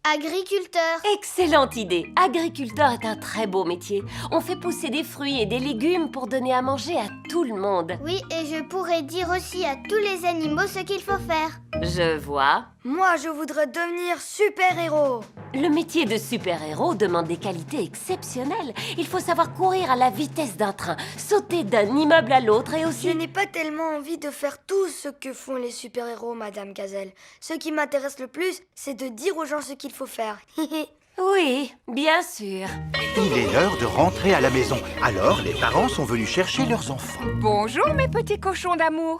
agriculteur. Excellente idée. Agriculteur est un très beau métier. On fait pousser des fruits et des légumes pour donner à manger à tout le monde. Oui, et je pourrais dire aussi à tous les animaux ce qu'il faut faire. Je vois. Moi, je voudrais devenir super-héros. Le métier de super-héros demande des qualités exceptionnelles. Il faut savoir courir à la vitesse d'un train, sauter d'un immeuble à l'autre et aussi... Je n'ai pas tellement envie de faire tout ce que font les super-héros, Madame Gazelle. Ce qui m'intéresse le plus, c'est de dire aux gens ce qu'il faut faire. Oui, bien sûr. Il est l'heure de rentrer à la maison. Alors, les parents sont venus chercher leurs enfants. Bonjour, mes petits cochons d'amour.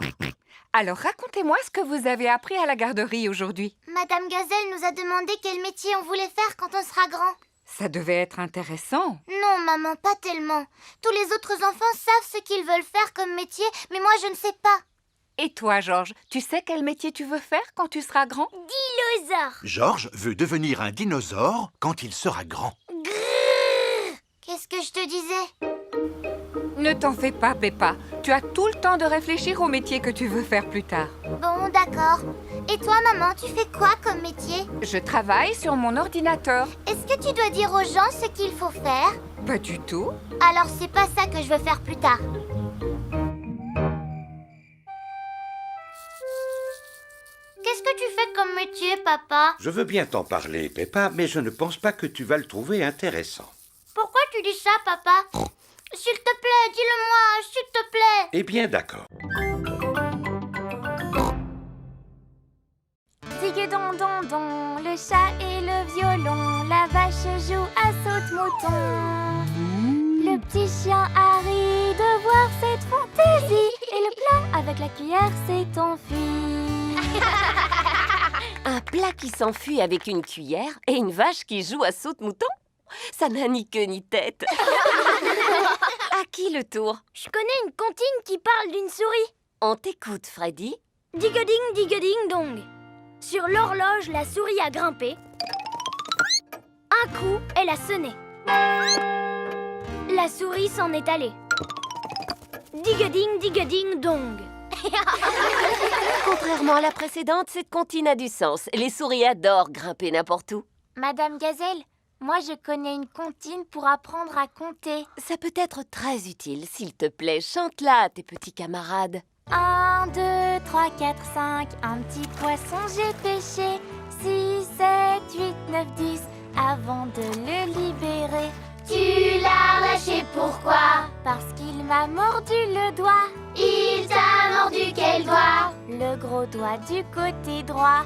Alors, racontez-moi ce que vous avez appris à la garderie aujourd'hui. Madame Gazelle nous a demandé quel métier on voulait faire quand on sera grand. Ça devait être intéressant. Non, maman, pas tellement. Tous les autres enfants savent ce qu'ils veulent faire comme métier, mais moi, je ne sais pas. Et toi, Georges, tu sais quel métier tu veux faire quand tu seras grand? Dinosaure. Georges veut devenir un dinosaure quand il sera grand. Qu'est-ce que je te disais? Ne t'en fais pas, Peppa. Tu as tout le temps de réfléchir au métier que tu veux faire plus tard. Bon, d'accord. Et toi, maman, tu fais quoi comme métier? Je travaille sur mon ordinateur. Est-ce que tu dois dire aux gens ce qu'il faut faire? Pas du tout. Alors c'est pas ça que je veux faire plus tard. Qu'est-ce que tu fais comme métier, papa? Je veux bien t'en parler, Peppa, mais je ne pense pas que tu vas le trouver intéressant. Pourquoi tu dis ça, papa? S'il te plaît, dis-le-moi, s'il te plaît. Eh bien, d'accord. Zig-don-don-don, le chat et le violon, la vache joue à saute-mouton. Le petit chien Harry de voir cette fantaisie, et le plat avec la cuillère s'est enfui. Un plat qui s'enfuit avec une cuillère et une vache qui joue à saute-mouton? Ça n'a ni queue ni tête. À qui le tour? Je connais une comptine qui parle d'une souris. On t'écoute, Freddy. Digoding dong. Sur l'horloge, la souris a grimpé. Un coup, elle a sonné. La souris s'en est allée. Digoding dong. Contrairement à la précédente, cette comptine a du sens. Les souris adorent grimper n'importe où. Madame Gazelle, moi je connais une comptine pour apprendre à compter. Ça peut être très utile. S'il te plaît, chante-la à tes petits camarades. 1, 2, 3, 4, 5, un petit poisson j'ai pêché. 6, 7, 8, 9, 10, avant de le libérer. Tu l'as lâché pourquoi? Parce qu'il m'a mordu le doigt. Il t'a mordu quel doigt? Le gros doigt du côté droit.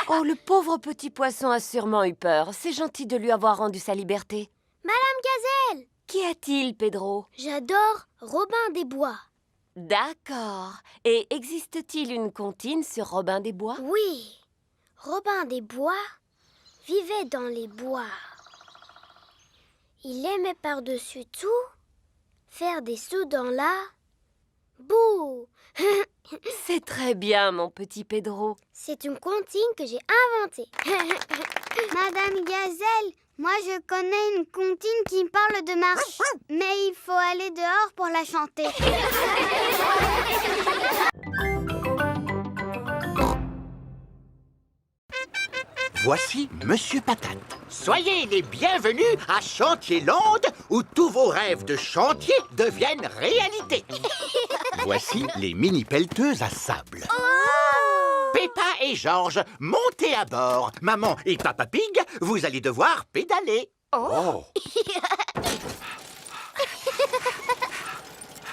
Oh, le pauvre petit poisson a sûrement eu peur. C'est gentil de lui avoir rendu sa liberté. Madame Gazelle! Qu'y a-t-il, Pedro? J'adore Robin des Bois. D'accord. Et existe-t-il une comptine sur Robin des Bois? Oui. Robin des Bois vivait dans les bois. Il aimait par-dessus tout faire des sauts dans la boue. C'est très bien, mon petit Pedro. C'est une comptine que j'ai inventée. Madame Gazelle, moi je connais une comptine qui parle de marche. Mais il faut aller dehors pour la chanter. Voici Monsieur Patate. Soyez les bienvenus à Chantier-Land, où tous vos rêves de chantier deviennent réalité. Voici les mini-pelleteuses à sable. Peppa et Georges, montez à bord. Maman et Papa Pig, vous allez devoir pédaler. Oh.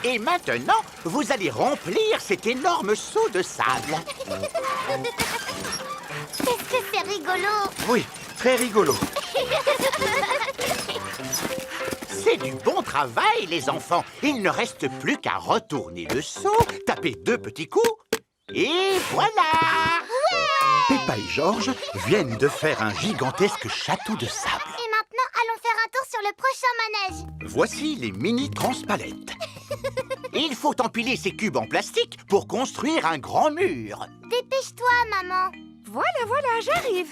Et maintenant, vous allez remplir cet énorme seau de sable. Qu'est-ce que c'est rigolo! Oui, très rigolo. C'est du bon travail, les enfants. Il ne reste plus qu'à retourner le seau, taper 2 petits coups, et voilà! Peppa et Georges viennent de faire un gigantesque château de sable. Et maintenant, allons faire un tour sur le prochain manège. Voici les mini-transpalettes. Il faut empiler ces cubes en plastique pour construire un grand mur. Dépêche-toi, maman. Voilà, j'arrive.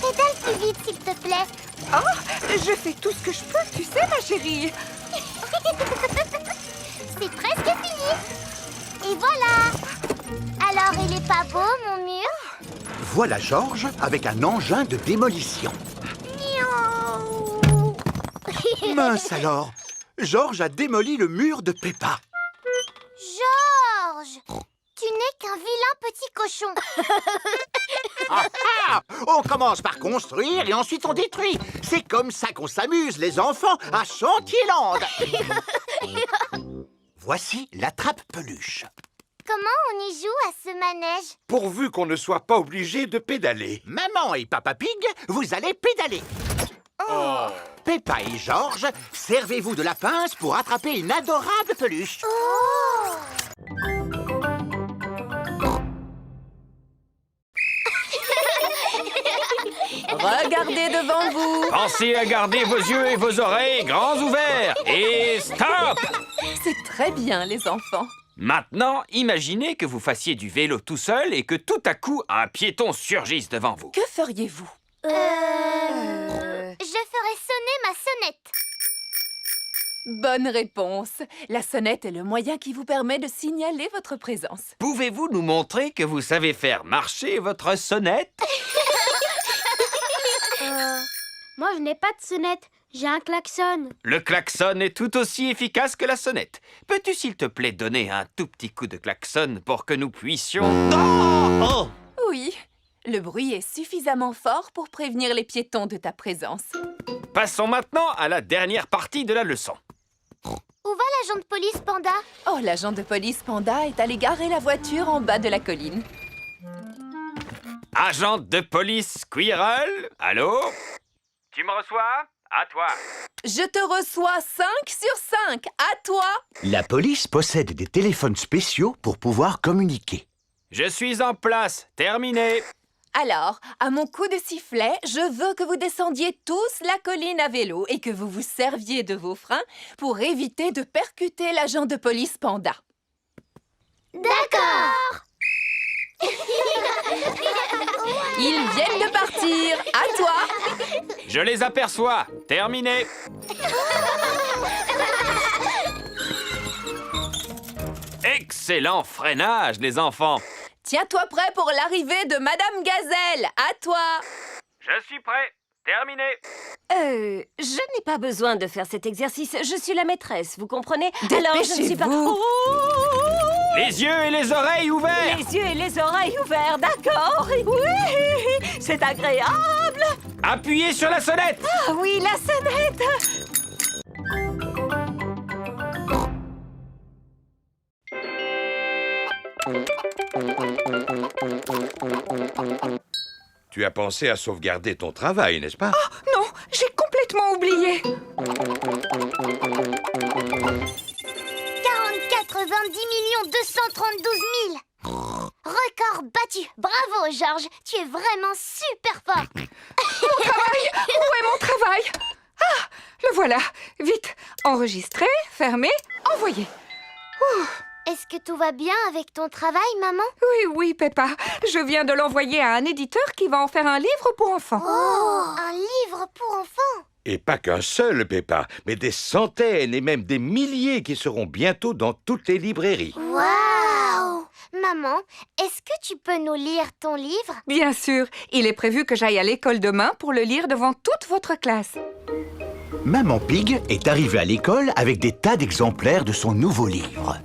Pédale plus vite, s'il te plaît. Oh, je fais tout ce que je peux, tu sais, ma chérie. C'est presque fini. Et voilà. Alors, il est pas beau, mon mur? Voilà Georges avec un engin de démolition. Miaou. Mince alors, Georges a démoli le mur de Peppa. Georges, tu n'es qu'un vilain petit cochon. Ah, ah, on commence par construire et ensuite on détruit. C'est comme ça qu'on s'amuse, les enfants, à Chantier-Land. Voici la trappe-peluche. Comment on y joue à ce manège? Pourvu qu'on ne soit pas obligé de pédaler. Maman et Papa Pig, vous allez pédaler. Oh. Peppa et Georges, servez-vous de la pince pour attraper une adorable peluche. Oh. Regardez devant vous. Pensez à garder vos yeux et vos oreilles grands ouverts. Et stop! C'est très bien, les enfants. Maintenant, imaginez que vous fassiez du vélo tout seul et que tout à coup, un piéton surgisse devant vous. Que feriez-vous? Je ferai sonner ma sonnette. Bonne réponse. La sonnette est le moyen qui vous permet de signaler votre présence. Pouvez-vous nous montrer que vous savez faire marcher votre sonnette? Moi, je n'ai pas de sonnette. J'ai un klaxon. Le klaxon est tout aussi efficace que la sonnette. Peux-tu, s'il te plaît, donner un tout petit coup de klaxon pour que nous puissions... Oh! Oui, le bruit est suffisamment fort pour prévenir les piétons de ta présence. Passons maintenant à la dernière partie de la leçon. Où va l'agent de police, Panda? Oh, l'agent de police Panda est allé garer la voiture en bas de la colline. Agent de police Squirrel, allô? Tu me reçois? À toi. Je te reçois 5 sur 5. À toi. La police possède des téléphones spéciaux pour pouvoir communiquer. Je suis en place. Terminé. Alors, à mon coup de sifflet, je veux que vous descendiez tous la colline à vélo et que vous vous serviez de vos freins pour éviter de percuter l'agent de police Panda. D'accord. Ils viennent de partir. À toi. Je les aperçois. Terminé. Excellent freinage, les enfants. Tiens-toi prêt pour l'arrivée de Madame Gazelle. À toi. Je suis prêt. Terminé. Je n'ai pas besoin de faire cet exercice. Je suis la maîtresse, vous comprenez? Alors, je ne suis pas... Dépêchez-vous. Les yeux et les oreilles ouverts. Les yeux et les oreilles ouverts, d'accord? Oui, c'est agréable. Appuyez sur la sonnette. Ah oui, la sonnette. Tu as pensé à sauvegarder ton travail, n'est-ce pas? Oh, non, j'ai complètement oublié. 44 20 232 000. Record battu. Bravo, Georges. Tu es vraiment super fort. Mon travail! Où est mon travail? Ah, le voilà. Vite, enregistrer, fermer, envoyer. Ouh. Est-ce que tout va bien avec ton travail, maman? Oui, Peppa. Je viens de l'envoyer à un éditeur qui va en faire un livre pour enfants. Oh, un livre pour enfants. Et pas qu'un seul, Peppa, mais des centaines et même des milliers qui seront bientôt dans toutes les librairies. Waouh! Maman, est-ce que tu peux nous lire ton livre? Bien sûr, il est prévu que j'aille à l'école demain pour le lire devant toute votre classe. Maman Pig est arrivée à l'école avec des tas d'exemplaires de son nouveau livre.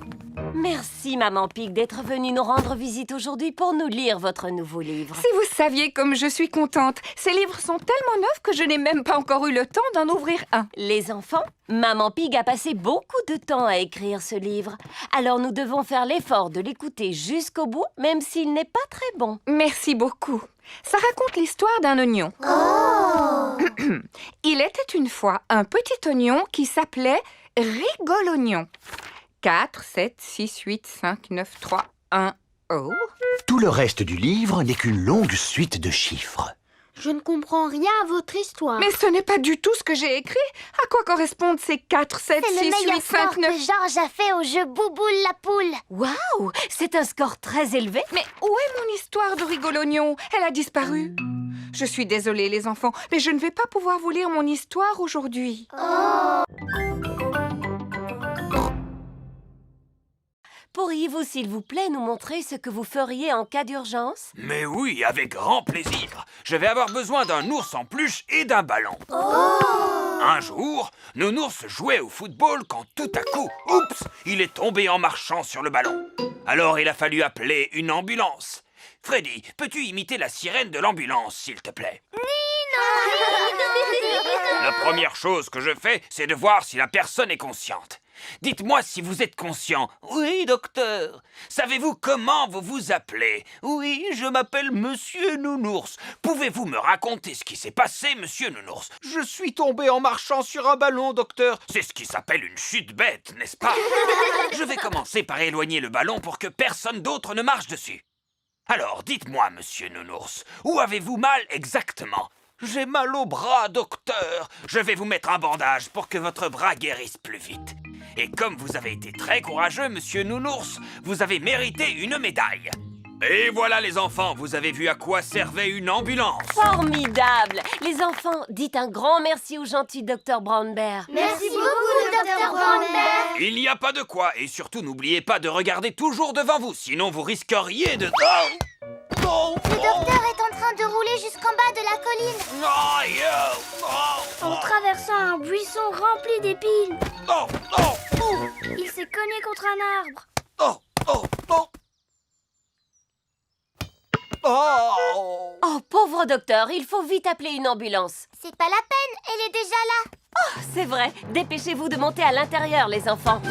Merci, Maman Pig, d'être venue nous rendre visite aujourd'hui pour nous lire votre nouveau livre. Si vous saviez comme je suis contente. Ces livres sont tellement neufs que je n'ai même pas encore eu le temps d'en ouvrir un. Les enfants, Maman Pig a passé beaucoup de temps à écrire ce livre. Alors nous devons faire l'effort de l'écouter jusqu'au bout, même s'il n'est pas très bon. Merci beaucoup. Ça raconte l'histoire d'un oignon. Oh! Il était une fois un petit oignon qui s'appelait Rigolognon. 4, 7, 6, 8, 5, 9, 3, 1, oh. Tout le reste du livre n'est qu'une longue suite de chiffres. Je ne comprends rien à votre histoire. Mais ce n'est pas du tout ce que j'ai écrit. À quoi correspondent ces 4, 7, C'est 6, le meilleur 8, score 5, 9... que Georges a fait au jeu Bouboule la poule. Waouh, c'est un score très élevé. Mais où est mon histoire de Rigolognon? Elle a disparu. Je suis désolée, les enfants, mais je ne vais pas pouvoir vous lire mon histoire aujourd'hui. Oh! Pourriez-vous, s'il vous plaît, nous montrer ce que vous feriez en cas d'urgence? Mais oui, avec grand plaisir. Je vais avoir besoin d'un ours en peluche et d'un ballon. Un jour, Nounours jouait au football quand tout à coup, oups, il est tombé en marchant sur le ballon. Alors il a fallu appeler une ambulance. Freddy, peux-tu imiter la sirène de l'ambulance, s'il te plaît? La première chose que je fais, c'est de voir si la personne est consciente. Dites-moi si vous êtes conscient. Oui, docteur. Savez-vous comment vous vous appelez? Oui, je m'appelle Monsieur Nounours. Pouvez-vous me raconter ce qui s'est passé, Monsieur Nounours? Je suis tombé en marchant sur un ballon, docteur. C'est ce qui s'appelle une chute bête, n'est-ce pas? Je vais commencer par éloigner le ballon pour que personne d'autre ne marche dessus. Alors, dites-moi, Monsieur Nounours, où avez-vous mal exactement? J'ai mal au bras, docteur. Je vais vous mettre un bandage pour que votre bras guérisse plus vite. Et comme vous avez été très courageux, Monsieur Nounours, vous avez mérité une médaille. Et voilà les enfants, vous avez vu à quoi servait une ambulance. Formidable! Les enfants, dites un grand merci au gentil Dr Brown Bear. Merci beaucoup, Dr Brown Bear. Il n'y a pas de quoi, et surtout n'oubliez pas de regarder toujours devant vous, sinon vous risqueriez de... Oh! Le docteur est en train de rouler jusqu'en bas de la colline. En traversant un buisson rempli d'épines. Il s'est cogné contre un arbre. Oh, pauvre docteur, il faut vite appeler une ambulance. C'est pas la peine, elle est déjà là. Oh, c'est vrai. Dépêchez-vous de monter à l'intérieur, les enfants.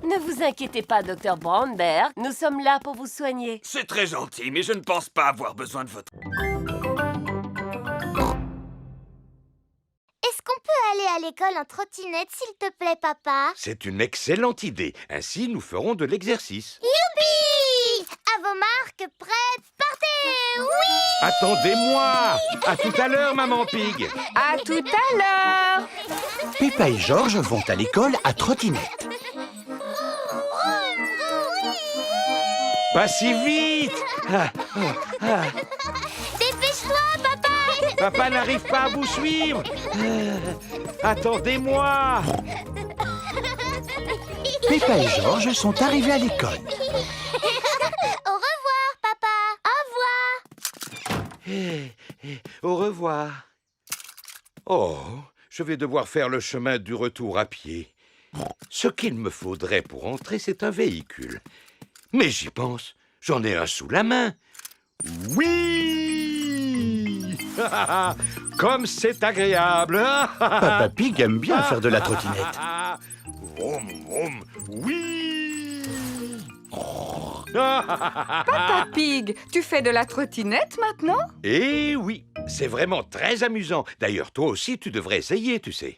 Ne vous inquiétez pas, docteur Brandberg. Nous sommes là pour vous soigner. C'est très gentil, mais je ne pense pas avoir besoin de votre... Est-ce qu'on peut aller à l'école en trottinette, s'il te plaît, papa? C'est une excellente idée. Ainsi, nous ferons de l'exercice. Youpi! À vos marques, prêts, partez! Oui! Attendez-moi! À tout à l'heure, maman Pig! À tout à l'heure! Peppa et Georges vont à l'école à trottinette. Pas si vite! Dépêche-toi, papa! Papa n'arrive pas à vous suivre! Attendez-moi! Peppa et Georges sont arrivés à l'école. Au revoir, papa! Au revoir! Au revoir. Oh, je vais devoir faire le chemin du retour à pied. Ce qu'il me faudrait pour entrer, c'est un véhicule. Mais j'y pense, j'en ai un sous la main. Oui! Comme c'est agréable! Papa Pig aime bien faire de la trottinette. Vroom, vroom, oui! Papa Pig, tu fais de la trottinette maintenant? Eh oui, c'est vraiment très amusant. D'ailleurs, toi aussi, tu devrais essayer, tu sais.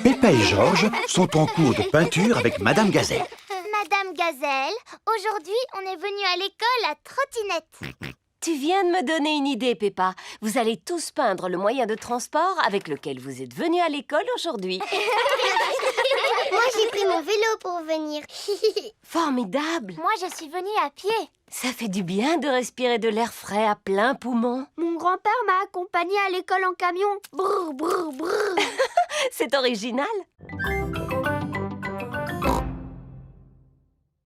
Peppa et Georges sont en cours de peinture avec Madame Gazelle. Madame Gazelle, aujourd'hui, on est venu à l'école à trottinette. Tu viens de me donner une idée, Peppa. Vous allez tous peindre le moyen de transport avec lequel vous êtes venus à l'école aujourd'hui. Moi, j'ai pris mon vélo pour venir. Formidable! Moi, je suis venue à pied. Ça fait du bien de respirer de l'air frais à plein poumon. Mon grand-père m'a accompagné à l'école en camion. Brrr, brrr, brrr. C'est original.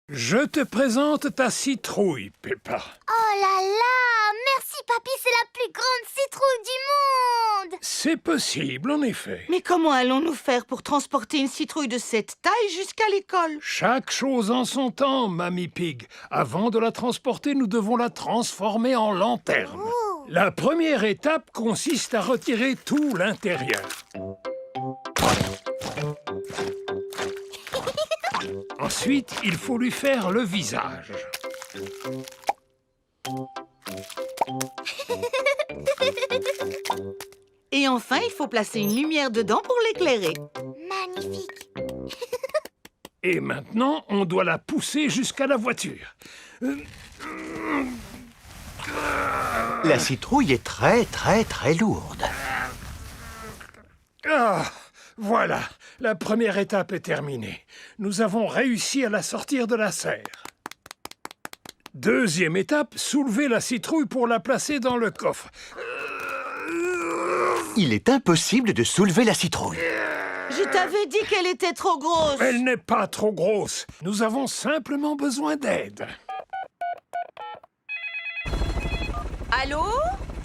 Je te présente ta citrouille, Peppa. Oh là là! Merci, papy, c'est la plus grande citrouille du monde! C'est possible, en effet. Mais comment allons-nous faire pour transporter une citrouille de cette taille jusqu'à l'école? Chaque chose en son temps, Mamie Pig. Avant de la transporter, nous devons la transformer en lanterne. La première étape consiste à retirer tout l'intérieur. Ensuite, il faut lui faire le visage. Et enfin, il faut placer une lumière dedans pour l'éclairer. Magnifique! Et maintenant, on doit la pousser jusqu'à la voiture. La citrouille est très, très, très lourde. Ah, voilà, la première étape est terminée. Nous avons réussi à la sortir de la serre. Deuxième étape, soulever la citrouille pour la placer dans le coffre. Il est impossible de soulever la citrouille. Je t'avais dit qu'elle était trop grosse. Elle n'est pas trop grosse. Nous avons simplement besoin d'aide. Allô?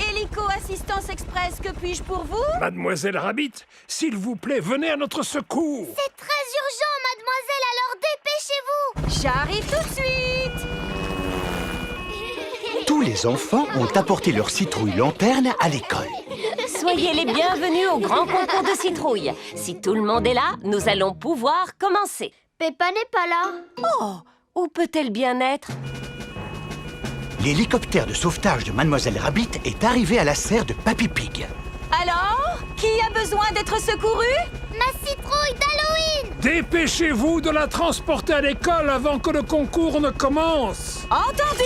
Hélico Assistance Express, que puis-je pour vous? Mademoiselle Rabbit, s'il vous plaît, venez à notre secours. C'est très urgent, mademoiselle, alors dépêchez-vous! J'arrive tout de suite! Tous les enfants ont apporté leur citrouille lanterne à l'école. Soyez les bienvenus au grand concours de citrouilles. Si tout le monde est là, nous allons pouvoir commencer. Peppa n'est pas là. Oh, où peut-elle bien être? L'hélicoptère de sauvetage de Mademoiselle Rabbit est arrivé à la serre de Papy Pig. Alors? Qui a besoin d'être secouru? Ma citrouille d'Halloween! Dépêchez-vous de la transporter à l'école avant que le concours ne commence. Entendu!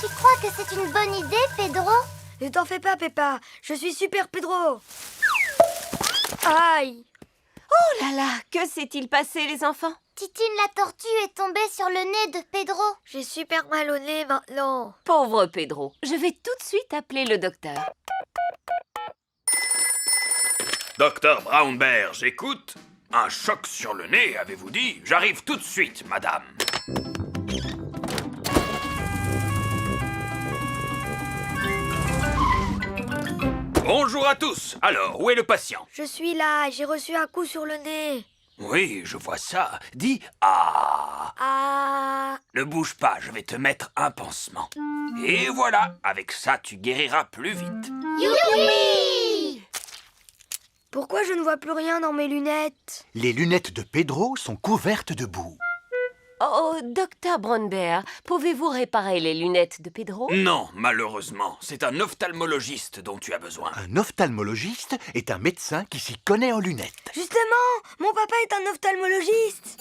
Tu crois que c'est une bonne idée, Pedro? Ne t'en fais pas, Peppa. Je suis super Pedro. Aïe! Oh là là, que s'est-il passé, les enfants? Titine la tortue est tombée sur le nez de Pedro. J'ai super mal au nez maintenant. Pauvre Pedro, je vais tout de suite appeler le docteur. Docteur Brown Bear, j'écoute. Un choc sur le nez, avez-vous dit? J'arrive tout de suite, madame. Bonjour à tous. Alors, où est le patient? Je suis là, j'ai reçu un coup sur le nez. Oui, je vois ça. Dis « Ah ». Ah. Ne bouge pas, je vais te mettre un pansement. Et voilà, avec ça, tu guériras plus vite. Youpi! Pourquoi je ne vois plus rien dans mes lunettes? Les lunettes de Pedro sont couvertes de boue. Oh, docteur Brown Bear, pouvez-vous réparer les lunettes de Pedro? Non, malheureusement, c'est un ophtalmologiste dont tu as besoin. Un ophtalmologiste est un médecin qui s'y connaît en lunettes. Justement, mon papa est un ophtalmologiste.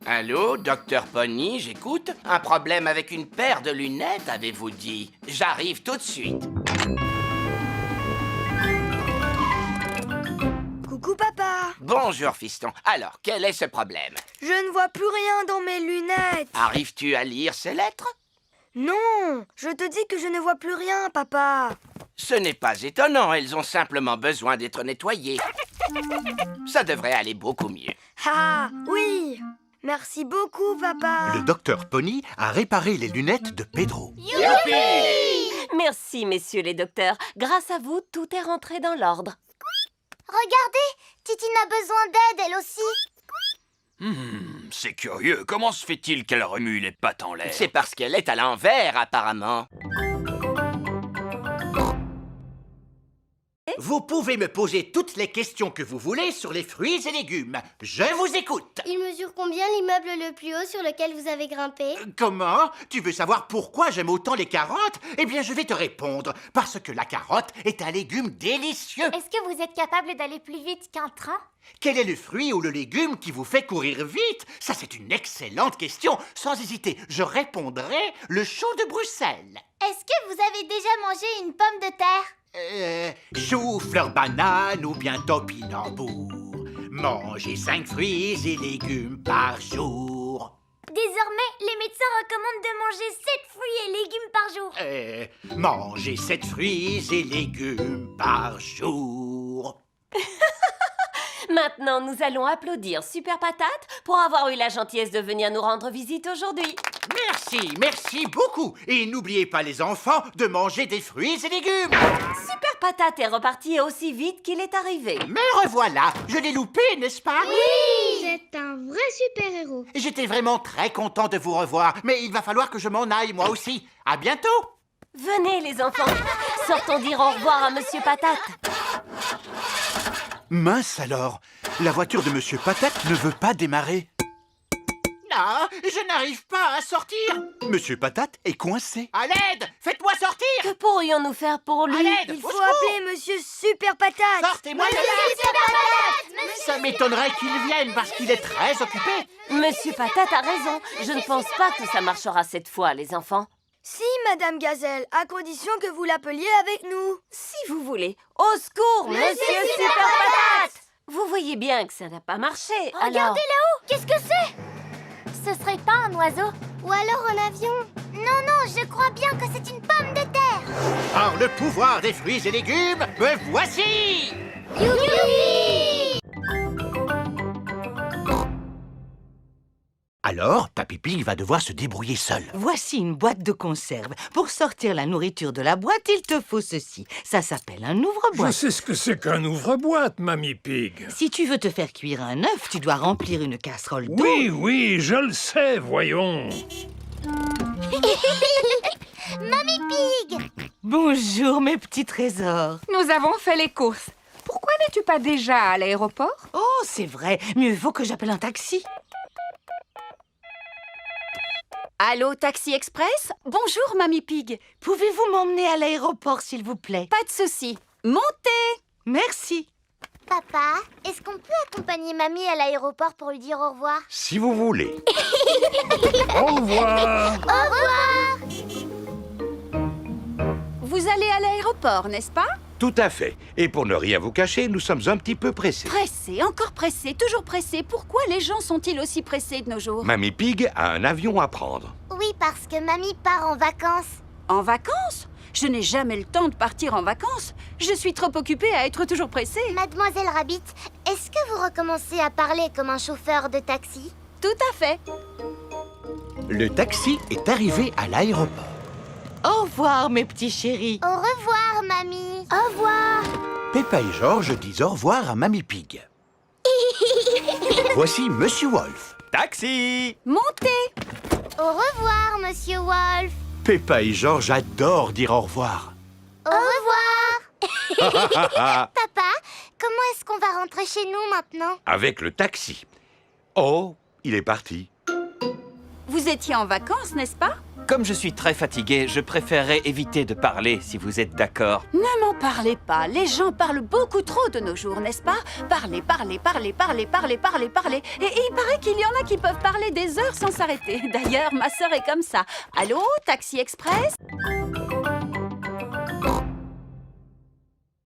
Allô, docteur Pony, j'écoute. Un problème avec une paire de lunettes, avez-vous dit? J'arrive tout de suite. Coucou papa. Bonjour, fiston. Alors, quel est ce problème? Je ne vois plus rien dans mes lunettes. Arrives-tu à lire ces lettres? Non, je te dis que je ne vois plus rien, papa. Ce n'est pas étonnant, elles ont simplement besoin d'être nettoyées. Ça devrait aller beaucoup mieux. Ah, oui. Merci beaucoup, papa. Le docteur Pony a réparé les lunettes de Pedro. Youpi! Merci, messieurs les docteurs. Grâce à vous, tout est rentré dans l'ordre. Regardez, Titine a besoin d'aide, elle aussi. C'est curieux. Comment se fait-il qu'elle remue les pattes en l'air? C'est parce qu'elle est à l'envers, apparemment. Vous pouvez me poser toutes les questions que vous voulez sur les fruits et légumes. Je vous écoute. Il mesure combien l'immeuble le plus haut sur lequel vous avez grimpé? Comment? Tu veux savoir pourquoi j'aime autant les carottes? Eh bien, je vais te répondre. Parce que la carotte est un légume délicieux. Est-ce que vous êtes capable d'aller plus vite qu'un train? Quel est le fruit ou le légume qui vous fait courir vite? Ça, c'est une excellente question. Sans hésiter, je répondrai le chou de Bruxelles. Est-ce que vous avez déjà mangé une pomme de terre? Chou, fleur, banane ou bien topinambour. Mangez 5 fruits et légumes par jour. Désormais, les médecins recommandent de manger 7 fruits et légumes par jour. Mangez 7 fruits et légumes par jour. Maintenant, nous allons applaudir Super Patate pour avoir eu la gentillesse de venir nous rendre visite aujourd'hui. Merci beaucoup. Et n'oubliez pas, les enfants, de manger des fruits et légumes. Super Patate est reparti aussi vite qu'il est arrivé. Me revoilà. Je l'ai loupé, n'est-ce pas? Oui! C'est un vrai super-héros. J'étais vraiment très content de vous revoir, mais il va falloir que je m'en aille, moi aussi. À bientôt. Venez, les enfants. Sortons dire au revoir à Monsieur Patate. Mince alors, la voiture de Monsieur Patate ne veut pas démarrer. Non, je n'arrive pas à sortir. Monsieur Patate est coincé. À l'aide! Faites-moi sortir! Que pourrions-nous faire pour lui? À l'aide! Il faut appeler Monsieur Super Patate. Sortez-moi de là! Ça m'étonnerait qu'il vienne parce qu'il est très occupé. Monsieur Patate a raison. Je ne pense pas que ça marchera cette fois, les enfants. Si, Madame Gazelle, à condition que vous l'appeliez avec nous. Si vous voulez. Au secours, Monsieur Super Patate! Vous voyez bien que ça n'a pas marché. Regardez là-haut! Qu'est-ce que c'est? Ce serait pas un oiseau? Ou alors un avion? Non, je crois bien que c'est une pomme de terre. Par le pouvoir des fruits et légumes, me voici! Youpi! Alors, Papy Pig va devoir se débrouiller seul. Voici une boîte de conserve. Pour sortir la nourriture de la boîte, il te faut ceci. Ça s'appelle un Je ouvre-boîte. sais ce que c'est qu'un ouvre-boîte, Mamie Pig. Si tu veux te faire cuire un œuf, tu dois remplir une casserole d'eau. Oui, je le sais, voyons. Mamie Pig! Bonjour, mes petits trésors. Nous avons fait les courses. Pourquoi n'es-tu pas déjà à l'aéroport? Oh, c'est vrai. Mieux vaut que j'appelle un taxi. Allô, Taxi Express? Bonjour, Mamie Pig. Pouvez-vous m'emmener à l'aéroport, s'il vous plaît? Pas de souci. Montez! Merci. Papa, est-ce qu'on peut accompagner Mamie à l'aéroport pour lui dire au revoir? Si vous voulez. Au revoir. Au revoir! Vous allez à l'aéroport, n'est-ce pas? Tout à fait. Et pour ne rien vous cacher, nous sommes un petit peu pressés. Pressé, encore pressé, toujours pressé. Pourquoi les gens sont-ils aussi pressés de nos jours? Mamie Pig a un avion à prendre. Oui, parce que mamie part en vacances. En vacances? Je n'ai jamais le temps de partir en vacances. Je suis trop occupée à être toujours pressée. Mademoiselle Rabbit, est-ce que vous recommencez à parler comme un chauffeur de taxi? Tout à fait. Le taxi est arrivé à l'aéroport. Au revoir, mes petits chéris. Au revoir, mamie. Au revoir. Peppa et George disent au revoir à Mamie Pig. Voici Monsieur Wolf. Taxi! Montez! Au revoir, Monsieur Wolf. Peppa et George adorent dire au revoir. Au revoir. Papa, comment est-ce qu'on va rentrer chez nous maintenant? Avec le taxi. Oh, il est parti. Vous étiez en vacances, n'est-ce pas? Comme je suis très fatigué, je préférerais éviter de parler, si vous êtes d'accord. Ne m'en parlez pas. Les gens parlent beaucoup trop de nos jours, n'est-ce pas? Parler, parler, parler, parler, parler, parler, parler. Et il paraît qu'il y en a qui peuvent parler des heures sans s'arrêter. D'ailleurs, ma sœur est comme ça. Allô, Taxi Express?